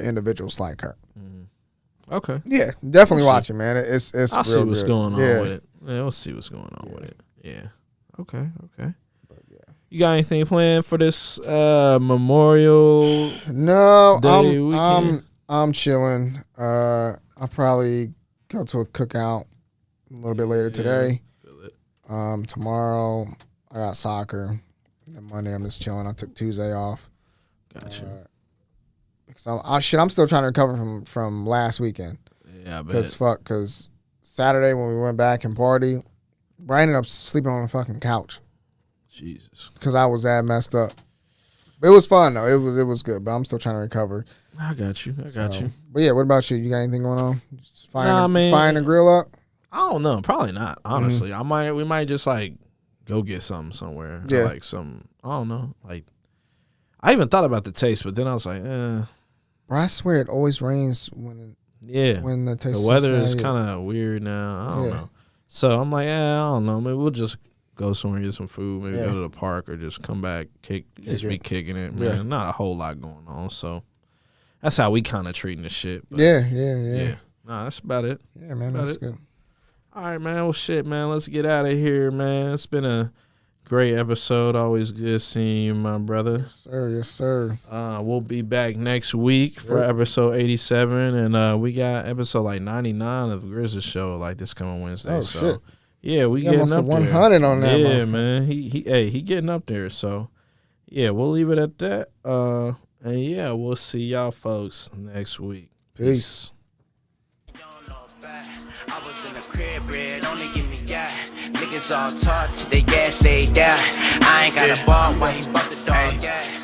individuals like her. Okay. Yeah, definitely watch it, man. It's I'll real see what's good. going on with it. Yeah, we'll see what's going on with it. Yeah. Okay. But yeah. You got anything planned for this Memorial? No, Day weekend? I'm chilling. I'll probably go to a cookout a little bit later today. Feel it. Tomorrow I got soccer. And Monday I'm just chilling. I took Tuesday off. Gotcha. Because I'm still trying to recover from last weekend. Yeah, I bet. Because Saturday when we went back and party, I ended up sleeping on the fucking couch. Jesus. Because I was that messed up. But it was fun though. It was good. But I'm still trying to recover. I got you. But yeah, what about you? You got anything going on? Just firing the grill up? I don't know. Probably not. Honestly, we might just like go get something somewhere. Yeah. Like some. I don't know. Like I even thought about the taste, but then I was like, Bro, I swear it always rains when the taste. The weather is kind of weird now. I don't know. So I'm like, I don't know. Maybe we'll just go somewhere and get some food. Maybe go to the park or just come back, be kicking it. Man, Yeah. Not a whole lot going on. So that's how we kind of treating the shit. But yeah. Nah, that's about it. Yeah, man, that's good. All right, man. Well, shit, man. Let's get out of here, man. It's been a great episode. Always good seeing you, my brother. Yes, sir. We'll be back next week for episode 87, and we got episode like 99 of Grizz's show like this coming Wednesday. Oh, so shit. yeah, we getting up 100 there. on that. Yeah, man. He getting up there. So yeah, we'll leave it at that. And yeah, we'll see y'all folks next week. Peace. I was in the crib, bread, only give me gas. Niggas all talk to the gas, they down. I ain't got a ball, why you bought the dog, yeah.